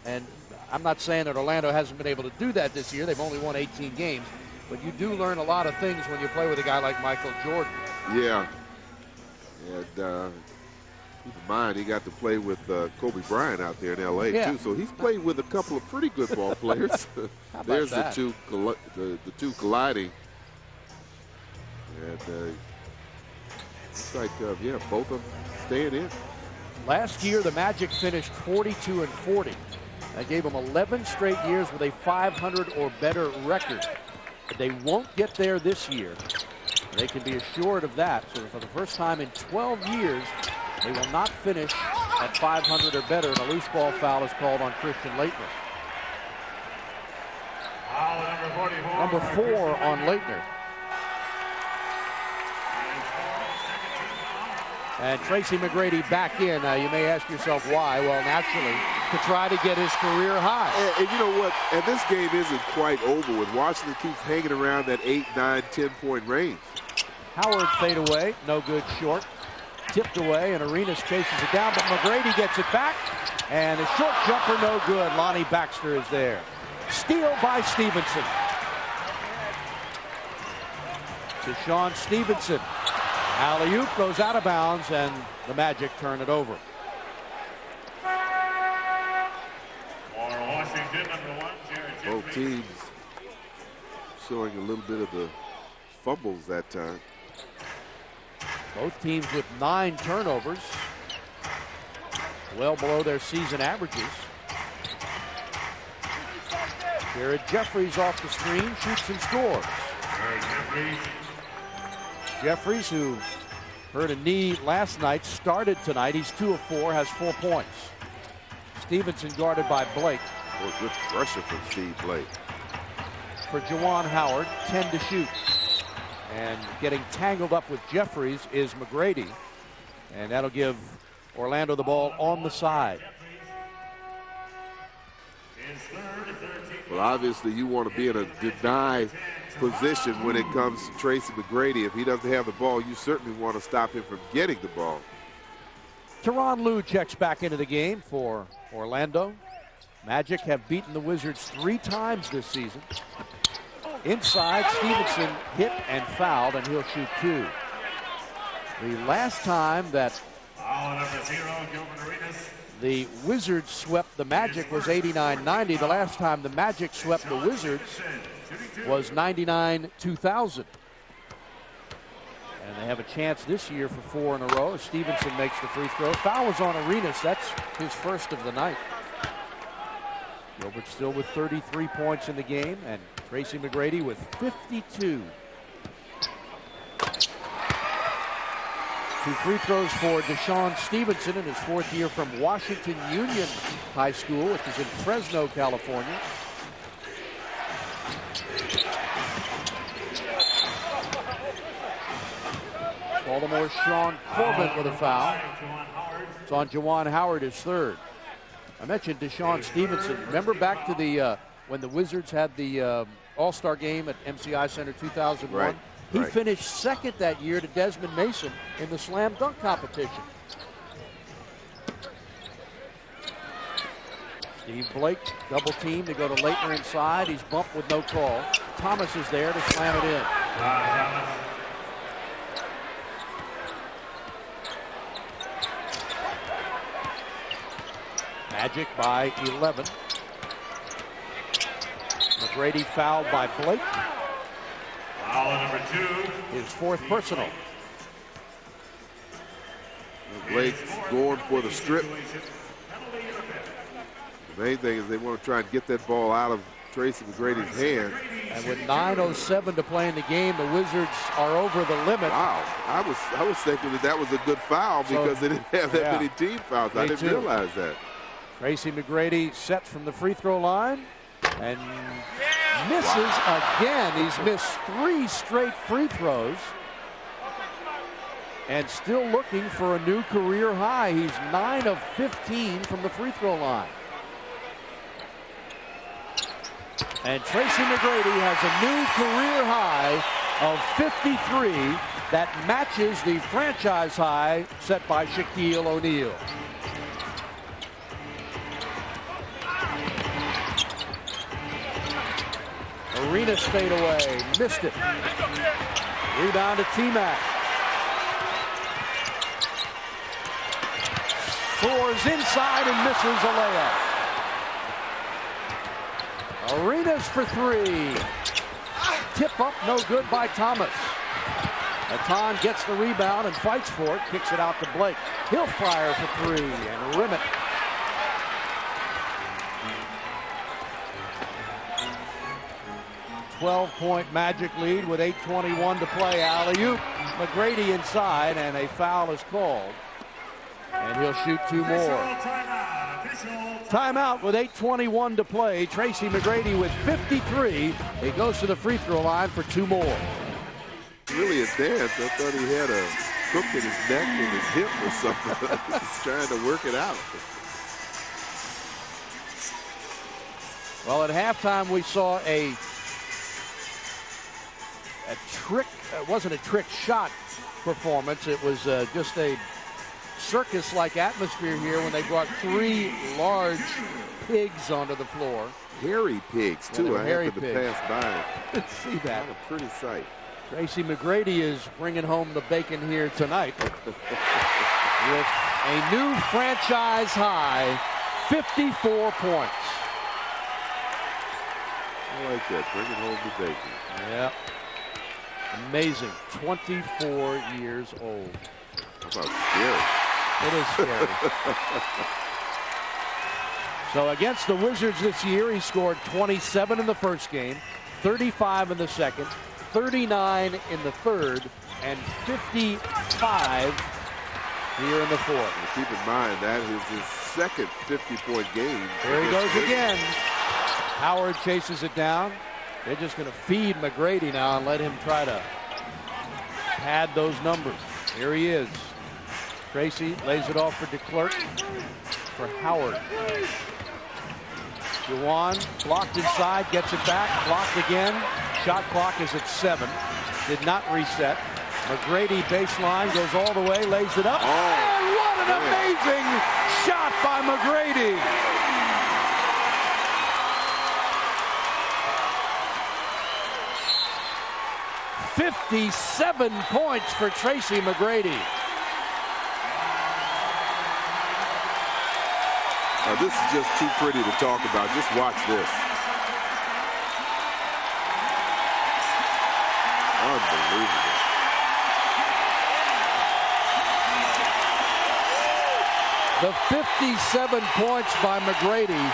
And I'm not saying that Orlando hasn't been able to do that this year. They've only won 18 games. But you do learn a lot of things when you play with a guy like Michael Jordan. Yeah. And keep in mind, he got to play with Kobe Bryant out there in L.A., too. So he's played with a couple of pretty good ball players. There's that? the two colliding. And it's like, both of them staying in. Last year, the Magic finished 42-40. That gave them 11 straight years with a 500 or better record. But they won't get there this year. They can be assured of that. So for the first time in 12 years, they will not finish at 500 or better, and a loose ball foul is called on Christian Laettner. Foul Number 4 on Leitner. And Tracy McGrady back in. Now, you may ask yourself why. Well, naturally, to try to get his career high. And you know what? And this game isn't quite over with. Washington keeps hanging around that 8, 9, 10-point range. Howard fade away. No good short. Tipped away, and Arenas chases it down, but McGrady gets it back. And a short jumper, no good. Lonnie Baxter is there. Steal by Stevenson. Deshaun Stevenson. Alley-oop goes out of bounds, and the Magic turn it over. for Washington, number 1, Jared Both Jeffries. teams showing a little bit of the fumbles that time. Both teams with 9 turnovers. Well below their season averages. Jared Jeffries off the screen, shoots and scores. Jared Jeffries. Jeffries, who hurt a knee last night, started tonight. He's 2 of 4, has 4 points. Stevenson guarded by Blake. Oh, good pressure from Steve Blake. For Juwan Howard, 10 to shoot. And getting tangled up with Jeffries is McGrady. And that'll give Orlando the ball on the side. Well, obviously you want to be in a deny position when it comes to Tracy McGrady. If he doesn't have the ball, you certainly want to stop him from getting the ball. Tyronn Lue checks back into the game for Orlando. Magic have beaten the Wizards 3 times this season. Inside, Stevenson hit and fouled, and he'll shoot 2. The last time that Foul number 0, Gilbert Arenas. the Wizards swept the Magic was 89-90. The last time the Magic swept the Wizards was 99-2000. And they have a chance this year for 4 in a row as Stevenson makes the free throw. Foul was on Arenas. That's his first of the night. Gilbert still with 33 points in the game, and Tracy McGrady with 52. 2 free throws for Deshaun Stevenson in his 4th year from Washington Union High School, which is in Fresno, California. Baltimore's Sean Corbin with a foul. It's on Juwan Howard, his 3rd. I mentioned Deshaun Stevenson. Remember back to the when the Wizards had the All-Star game at MCI Center 2001? Right. He finished 2nd that year to Desmond Mason in the slam dunk competition. Steve Blake, double team to go to Leitner inside. He's bumped with no call. Thomas is there to slam it in. Magic by 11. McGrady fouled by Blake. Foul number 2. His 4th personal. Blake's going for the strip. The main thing is they want to try and get that ball out of Tracy McGrady's hand. And with 9:07 to play in the game, the Wizards are over the limit. Wow, I was thinking that was a good foul because they didn't have that many team fouls. I didn't realize that. Tracy McGrady sets from the free throw line and misses again. He's missed 3 straight free throws and still looking for a new career high. He's 9 of 15 from the free throw line. And Tracy McGrady has a new career high of 53 that matches the franchise high set by Shaquille O'Neal. Arenas fade away, missed it. Rebound to T-Mac. Soars inside and misses a layup. Arenas for 3. Tip up, no good by Thomas. Atan gets the rebound and fights for it, kicks it out to Blake. He'll fire for 3 and rim it. A 12-point Magic lead with 8:21 to play. Alley-oop. McGrady inside, and a foul is called. And he'll shoot 2 more. Official timeout. Official Timeout with 8:21 to play. Tracy McGrady with 53. He goes to the free throw line for 2 more. Really advanced. I thought he had a crook in his neck and his hip or something. He's trying to work it out. Well, at halftime we saw a trick. It wasn't a trick shot performance. It was just a circus-like atmosphere here when they brought 3 large pigs onto the floor. Hairy pigs, too. I happened to pass by. Let's see that. What a pretty sight. Tracy McGrady is bringing home the bacon here tonight with a new franchise high 54 points. I like that. Bringing home the bacon. Yeah. Amazing. 24 years old. How about scary? It is scary. So against the Wizards this year, he scored 27 in the first game, 35 in the second, 39 in the third, and 55 here in the fourth. And keep in mind, that is his second 50-point game. There he goes again. Howard chases it down. They're just going to feed McGrady now and let him try to pad those numbers. Here he is. Tracy lays it off for DeClercq for Howard. Juwan blocked inside, gets it back, blocked again. Shot clock is at 7. Did not reset. McGrady baseline, goes all the way, lays it up. And what an amazing shot by McGrady. "57 points for Tracy McGrady." This is just too pretty to talk about. Just watch this. Unbelievable. The 57 points by McGrady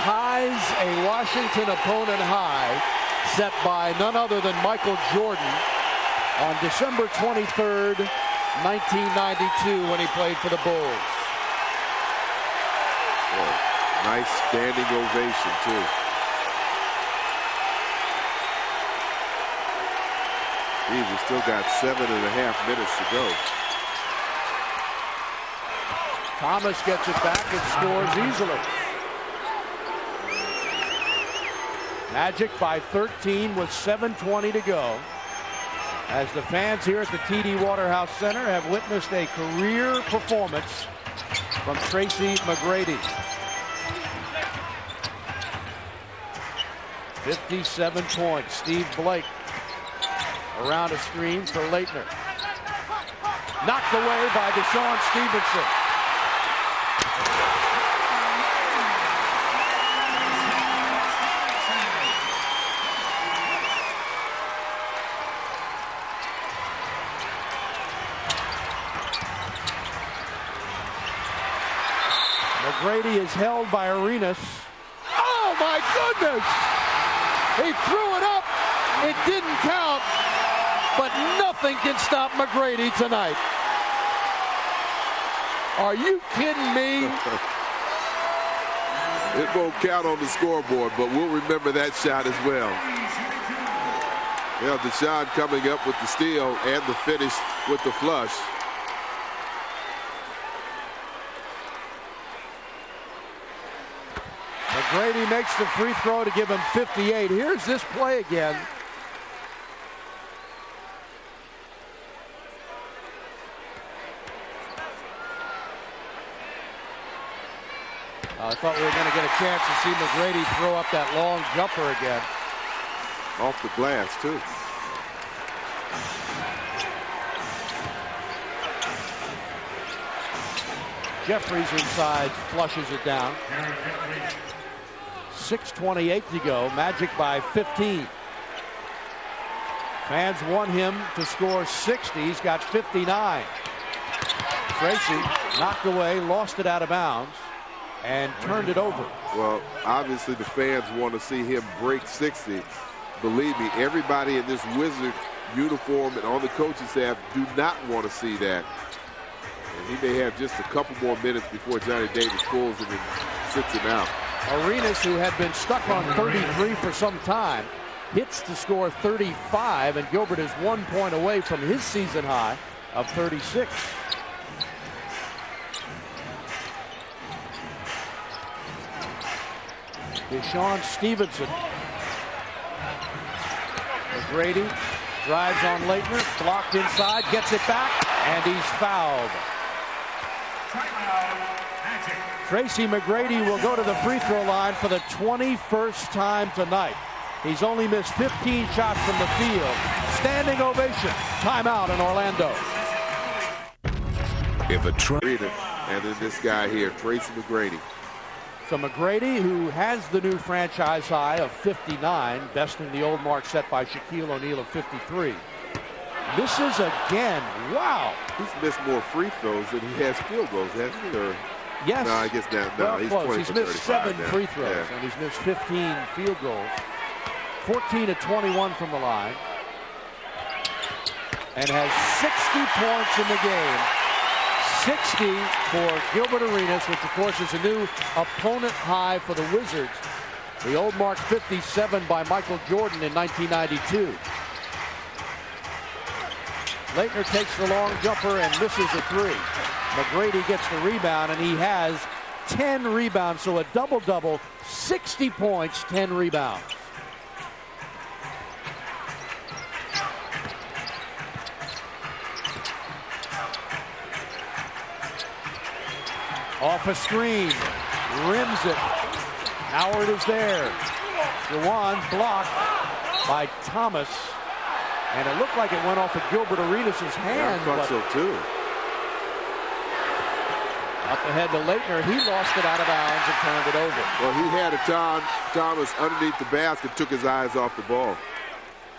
ties a Washington opponent high set by none other than Michael Jordan on December 23rd, 1992, when he played for the Bulls. Nice standing ovation, too. We've still got 7.5 minutes to go. Thomas gets it back and scores easily. Magic by 13 with 7:20 to go. As the fans here at the TD Waterhouse Center have witnessed a career performance from Tracy McGrady. 57 points. Steve Blake around a screen for Leitner. Knocked away by Deshaun Stevenson. McGrady is held by Arenas. Oh my goodness! He threw it up. It didn't count, but nothing can stop McGrady tonight. Are you kidding me? It won't count on the scoreboard, but we'll remember that shot as well. Yeah, Deshaun coming up with the steal and the finish with the flush. McGrady makes the free throw to give him 58. Here's this play again. I thought we were going to get a chance to see McGrady throw up that long jumper again. Off the glass, too. Jeffries inside, flushes it down. 6:28 to go. Magic by 15. Fans want him to score 60. He's got 59. Tracy knocked away, lost it out of bounds, and turned it over. Well, obviously the fans want to see him break 60. Believe me, everybody in this Wizard uniform and on the coaching staff do not want to see that. And he may have just a couple more minutes before Johnny Davis pulls him and sits him out. Arenas, who had been stuck on 33 for some time, hits to score 35, and Gilbert is 1 point away from his season high of 36. Deshaun Stevenson. McGrady drives on Laettner, blocked inside, gets it back, and he's fouled. Tracy McGrady will go to the free throw line for the 21st time tonight. He's only missed 15 shots from the field. Standing ovation. Timeout in Orlando. If a And then this guy here, Tracy McGrady. So McGrady, who has the new franchise high of 59, besting the old mark set by Shaquille O'Neal of 53. Misses again. Wow. He's missed more free throws than he has field goals, hasn't he? Or, yes. No, I guess not. No, well, he's close. 20 He's for missed 7 now. free throws, Yeah. and he's missed 15 field goals. 14 of 21 from the line. And has 60 points in the game. 60 for Gilbert Arenas, which of course is a new opponent high for the Wizards. The old mark 57 by Michael Jordan in 1992. Laettner takes the long jumper and misses a three. McGrady gets the rebound, and he has 10 rebounds, so a double-double, 60 points, 10 rebounds. Off a screen, rims it. Howard is there. Juwan blocked by Thomas. And it looked like it went off of Gilbert Arenas' hand. Yeah, I thought so too. Up ahead to Laettner. He lost it out of bounds and turned it over. Well, he had a Thomas underneath the basket, took his eyes off the ball.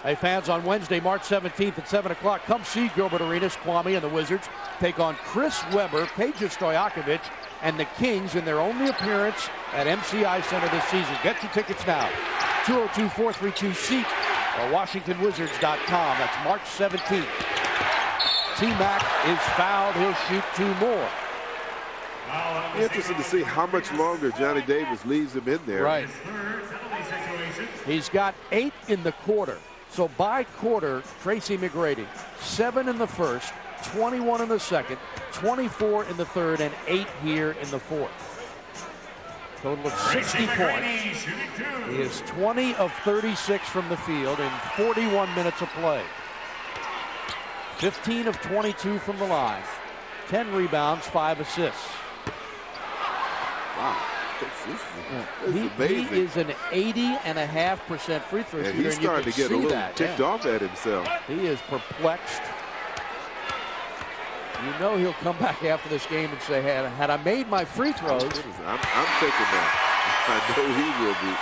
Hey, fans, on Wednesday, March 17th at 7 o'clock, come see Gilbert Arenas, Kwame, and the Wizards take on Chris Webber, Peja Stojakovic, and the Kings in their only appearance at MCI Center this season. Get your tickets now. 202-432-SEAT or WashingtonWizards.com. That's March 17th. T-Mac is fouled. He'll shoot 2 more. Interesting to see how much longer Johnny Davis leaves him in there. Right. He's got 8 in the quarter. So by quarter, Tracy McGrady, 7 in the first, 21 in the second, 24 in the third, and 8 here in the fourth. Total of 60 points. He is 20 of 36 from the field in 41 minutes of play. 15 of 22 from the line. 10 rebounds, 5 assists. Wow. This is amazing. He is an 80.5% free throw shooter. And he's starting to get a little ticked off at himself. He is perplexed. You know he'll come back after this game and say, had I made my free throws. I'm thinking that. I know he will be.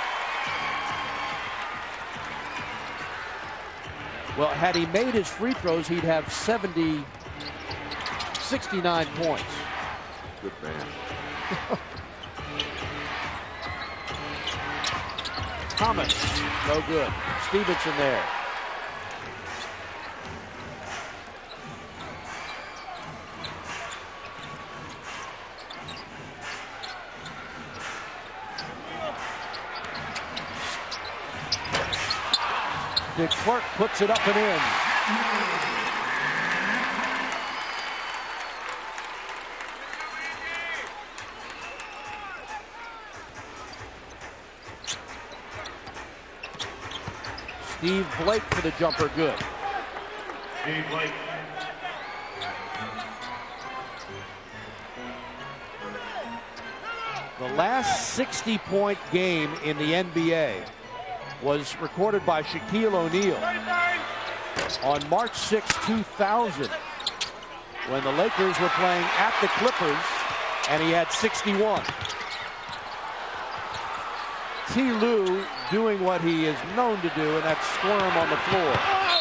Well, had he made his free throws, he'd have 69 points. Good man. Thomas, no good. Stevenson there. Clark puts it up and in. Steve Blake for the jumper, good. Steve Blake. The last 60-point game in the NBA was recorded by Shaquille O'Neal on March 6, 2000, when the Lakers were playing at the Clippers, and he had 61. T. Lue doing what he is known to do, and that's squirm on the floor.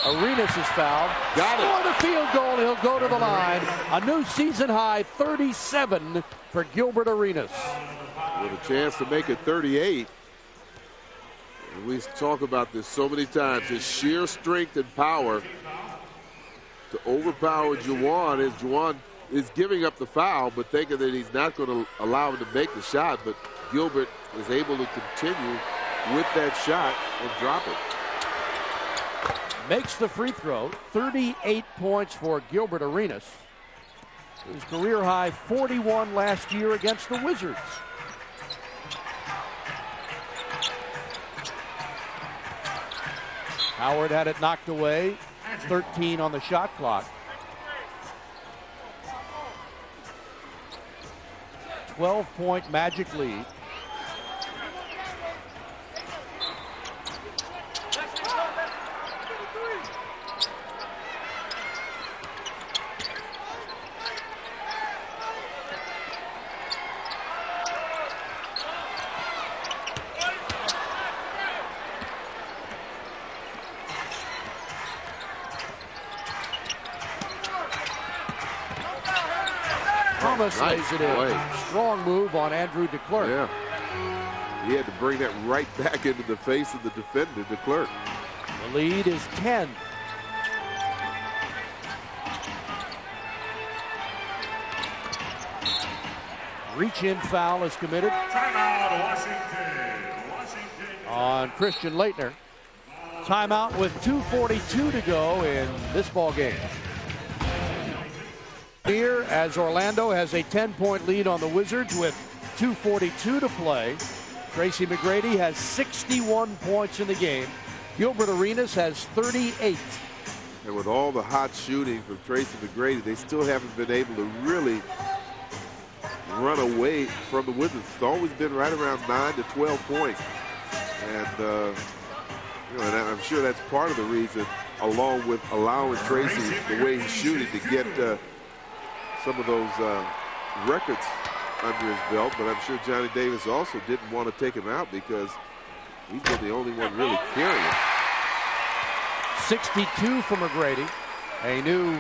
Arenas is fouled. Got it. For the field goal, he'll go to the line. A new season high 37 for Gilbert Arenas. With a chance to make it 38. And we talk about this so many times. His sheer strength and power to overpower Juwan. As Juwan is giving up the foul, but thinking that he's not going to allow him to make the shot. But Gilbert was able to continue with that shot and drop it. Makes the free throw. 38 points for Gilbert Arenas. His career high 41 last year against the Wizards. Howard had it knocked away. 13 on the shot clock. 12-point Magic lead. Thomas lays it in. Strong move on Andrew DeClercq. Yeah. He had to bring that right back into the face of the defender, DeClercq. The lead is 10. Reach-in foul is committed Timeout, Washington. on Christian Laettner. Timeout with 2:42 to go in this ball game. Here, as Orlando has a 10-point lead on the Wizards with 2:42 to play. Tracy McGrady has 61 points in the game. Gilbert Arenas has 38. And with all the hot shooting from Tracy McGrady, they still haven't been able to really run away from the Wizards. It's always been right around 9 to 12 points. And, and I'm sure that's part of the reason, along with allowing Tracy, the way he's shooting, to get some of those records under his belt. But I'm sure Johnny Davis also didn't want to take him out because he's been the only one really carrying it. 62 for McGrady. A new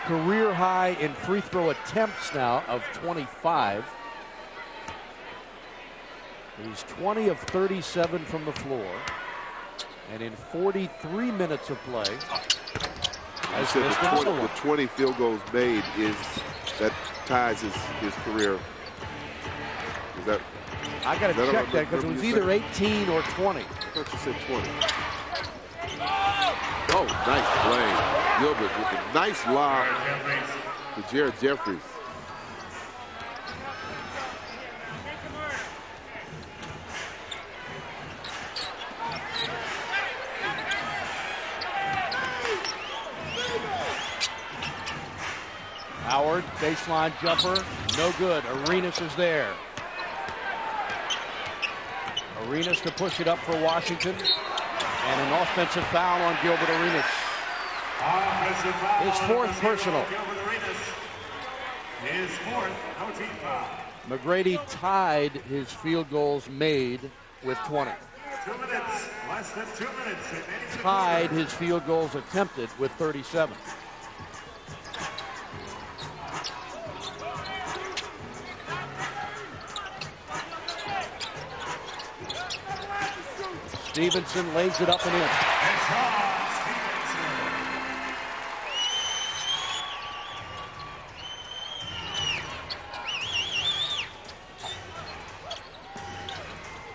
career high in free throw attempts now of 25. He's 20 of 37 from the floor. And in 43 minutes of play, I said the 20 field goals made that ties his career. Is that? I got to check that because it was either 18 or 20. I thought you said 20. Oh, nice play. Gilbert with a nice lob to Jared Jeffries. Howard, baseline jumper, no good. Arenas is there. Arenas to push it up for Washington. And an offensive foul on Gilbert Arenas. His fourth personal. His fourth, no team foul. McGrady tied his field goals made with 20. 2 minutes, less than 2 minutes. Tied his field goals attempted with 37. Stevenson lays it up and in.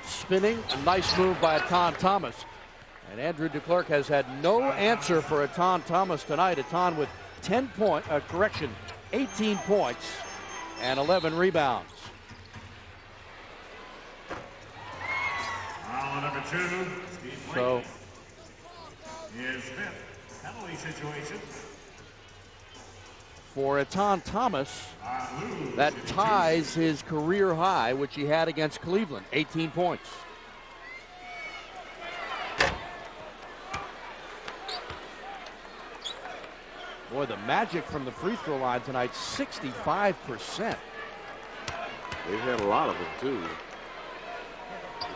Spinning, a nice move by Etan Thomas. And Andrew DeClercq has had no answer for Etan Thomas tonight. Etan with 18 points and 11 rebounds. Number 2, Steve So, his fifth penalty situation. For Etan Thomas, that ties his career high, which he had against Cleveland, 18 points. Boy, the Magic from the free throw line tonight, 65%. They've had a lot of them, too.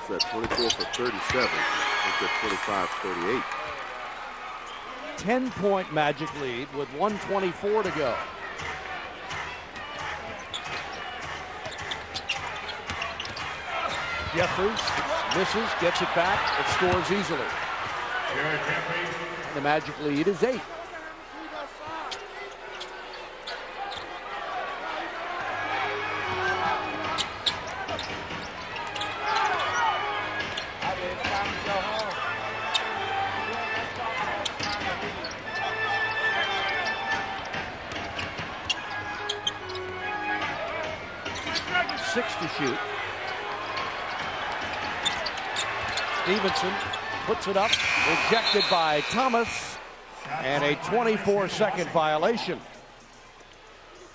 It's at 24 for 37. It's at 25-38. 10-point Magic lead with 1:24 to go. Jeffries misses, gets it back, it scores easily. The Magic lead is 8. 6 to shoot. Stevenson puts it up, rejected by Thomas, and a 24-second violation.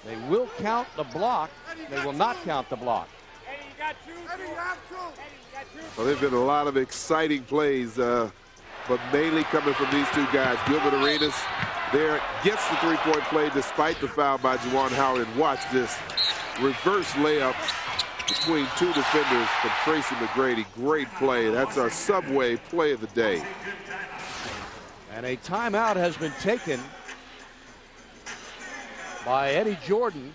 They will count the block. They will not count the block. Well, there's been a lot of exciting plays, but mainly coming from these two guys. Gilbert Arenas there gets the three-point play despite the foul by Juwan Howard. And watch this reverse layup between two defenders from Tracy McGrady. Great play. That's our Subway play of the day. And a timeout has been taken by Eddie Jordan.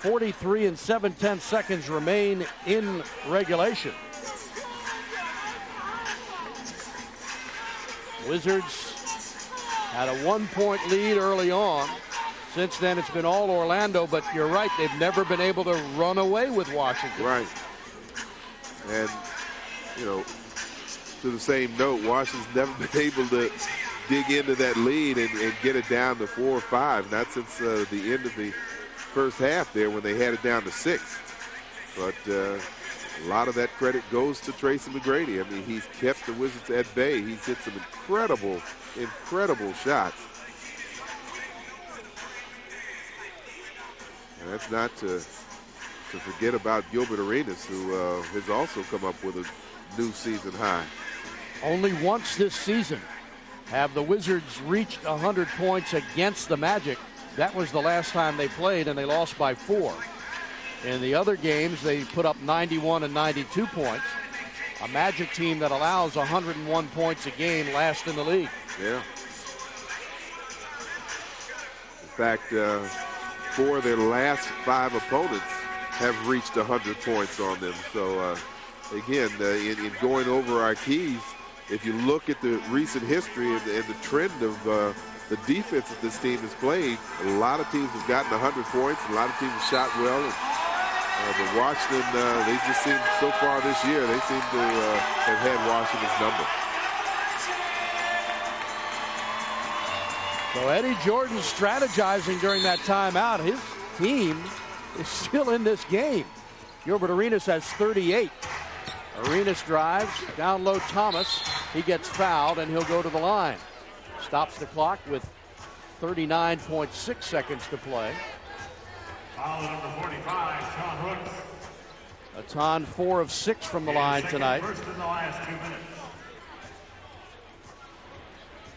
43 and 7/10 seconds remain in regulation. Wizards had a 1-point lead early on. Since then, it's been all Orlando, but you're right, they've never been able to run away with Washington. Right. And, you know, to the same note, Washington's never been able to dig into that lead and get it down to 4 or 5. Not since the end of the first half there when they had it down to 6. But a lot of that credit goes to Tracy McGrady. I mean, he's kept the Wizards at bay. He's hit some incredible, incredible shots. And that's not to forget about Gilbert Arenas, who has also come up with a new season high. Only once this season have the Wizards reached 100 points against the Magic. That was the last time they played, and they lost by 4. In the other games, they put up 91 and 92 points. A Magic team that allows 101 points a game, last in the league. Yeah. In fact, 4 of their last 5 opponents have reached 100 points on them. So, again, in going over our keys, if you look at the recent history and the trend of the defense that this team has played, a lot of teams have gotten 100 points. A lot of teams have shot well. But Washington, they just seem, so far this year, they seem to have had Washington's number. So Eddie Jordan strategizing during that timeout. His team is still in this game. Gilbert Arenas has 38. Arenas drives, down low Thomas. He gets fouled, and he'll go to the line. Stops the clock with 39.6 seconds to play. Foul number 45, Sean Rooks. Atan 4 of 6 from the line tonight. First in the last 2 minutes.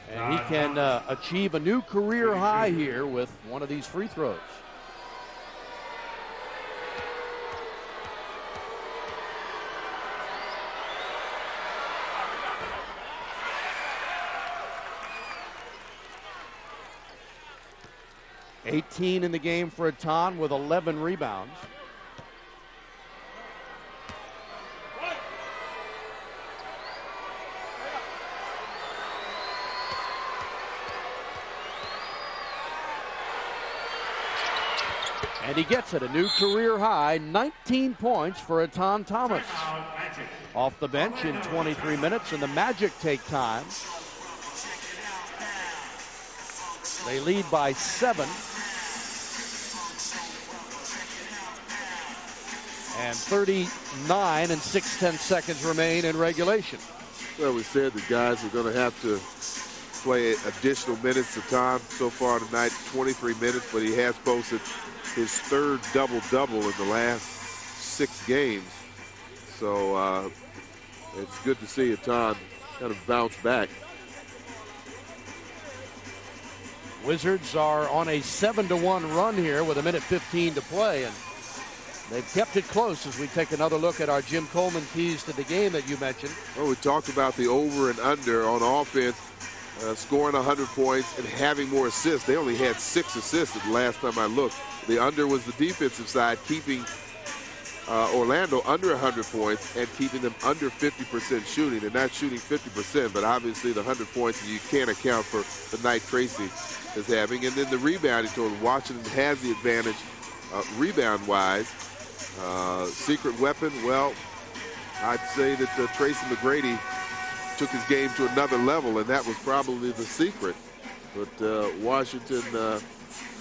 And he can achieve a new career high here with one of these free throws. $18 in the game for Atan with 11 rebounds. And he gets it, a new career high, 19 points for Atan Thomas. Off the bench in 23 minutes, and the Magic take time. They lead by 7. And 39 and 6/10 seconds remain in regulation. Well, we said the guys are going to have to play additional minutes of time. So far tonight, 23 minutes, but he has posted his 3rd double-double in the last 6 games. So it's good to see Atan kind of bounce back. Wizards are on a 7-1 run here with 1:15 to play, and they've kept it close as we take another look at our Jim Coleman keys to the game that you mentioned. Well, we talked about the over and under on offense, scoring 100 points and having more assists. They only had 6 assists the last time I looked. The under was the defensive side, keeping Orlando under 100 points and keeping them under 50% shooting. They're not shooting 50%, but obviously the 100 points, you can't account for the night Tracy is having. And then the rebounding total, Washington has the advantage rebound-wise. Secret weapon, well, I'd say that Tracy McGrady took his game to another level, and that was probably the secret. But Washington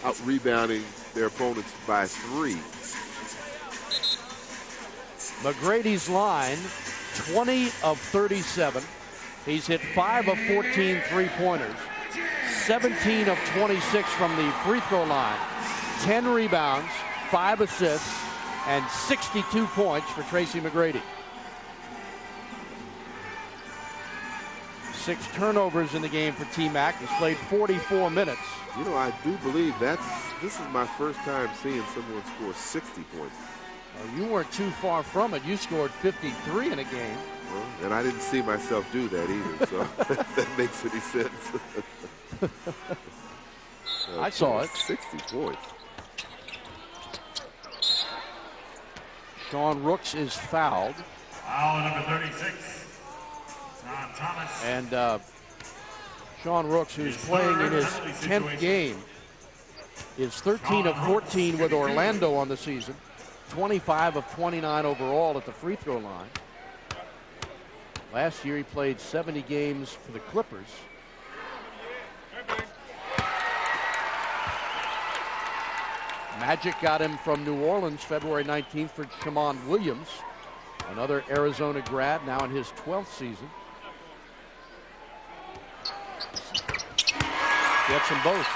out-rebounding their opponents by 3. McGrady's line, 20 of 37. He's hit 5 of 14 three-pointers, 17 of 26 from the free throw line, 10 rebounds, 5 assists, and 62 points for Tracy McGrady. 6 turnovers in the game for T-Mac. He's played 44 minutes. You know, I do believe this is my first time seeing someone score 60 points. Well, you weren't too far from it. You scored 53 in a game. Well, and I didn't see myself do that either, so if that makes any sense. I saw it. 60 points. Sean Rooks is fouled. Foul number 36. John Thomas. And Sean Rooks, who's playing in his 10th game, is 13 of 14 with Orlando on the season, 25 of 29 overall at the free throw line. Last year he played 70 games for the Clippers. Magic got him from New Orleans February 19th for Shammond Williams, another Arizona grad, now in his 12th season. Gets them both.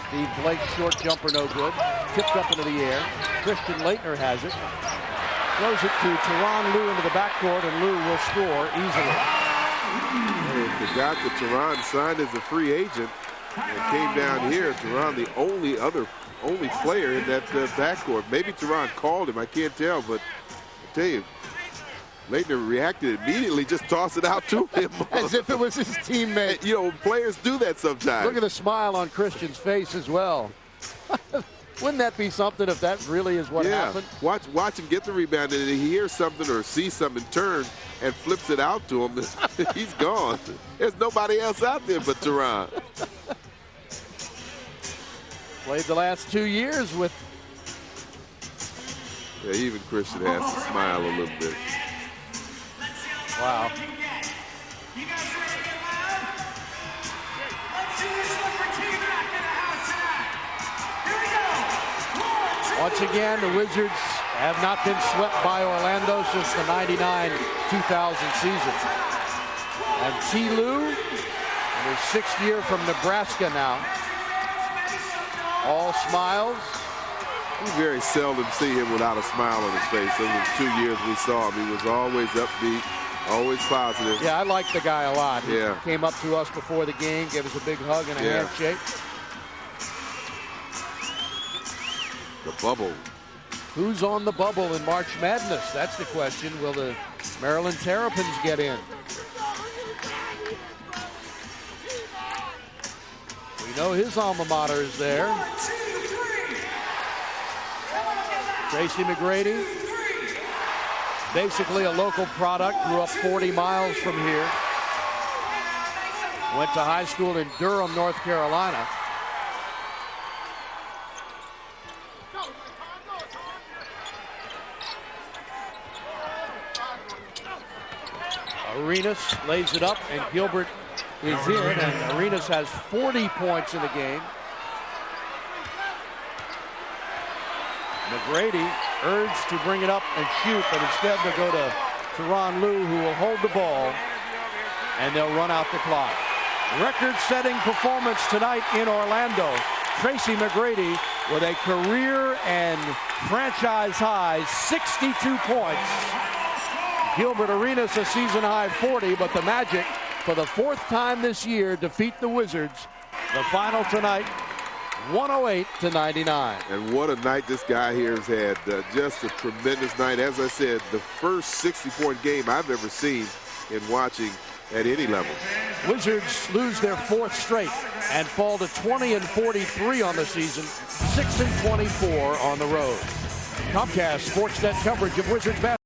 Steve Blake's short jumper no good. Tipped up into the air. Christian Laettner has it. Throws it to Tyronn Lue into the backcourt, and Lue will score easily. I forgot that Tyronn signed as a free agent and came down here. Tyronn, the only player in that backcourt. Maybe Tyronn called him. I can't tell, but I tell you, Laettner reacted immediately, just tossed it out to him. As if it was his teammate. You know, players do that sometimes. Look at the smile on Christian's face as well. Wouldn't that be something if that really is what happened? Watch him get the rebound, and he hears something or sees something, turn and flips it out to him. He's gone. There's nobody else out there but Tyronn. Played the last 2 years with. Yeah, even Christian has to smile a little bit. Wow. Once again, the Wizards have not been swept by Orlando since the 99-2000 season. And T. Lue, in his 6th year from Nebraska now, all smiles. We very seldom see him without a smile on his face. Over the 2 years we saw him, he was always upbeat, always positive. Yeah, I like the guy a lot. He Yeah. came up to us before the game, gave us a big hug and a handshake. The bubble. Who's on the bubble in March Madness? That's the question. Will the Maryland Terrapins get in? We know his alma mater is there. Tracy McGrady, basically a local product, grew up 40 miles from here. Went to high school in Durham, North Carolina. Arenas lays it up, and Gilbert is in, and Arenas has 40 points in the game. McGrady urged to bring it up and shoot, but instead they'll go to Tyronn Lue, who will hold the ball, and they'll run out the clock. Record-setting performance tonight in Orlando. Tracy McGrady with a career and franchise high 62 points. Gilbert Arenas a season high 40, but the Magic, for the 4th time this year, defeat the Wizards. The final tonight, 108-99. And what a night this guy here has had. Just a tremendous night. As I said, the first 60-point game I've ever seen in watching at any level. Wizards lose their 4th straight and fall to 20-43 on the season, 6-24 on the road. Comcast Sportsnet coverage of Wizards basketball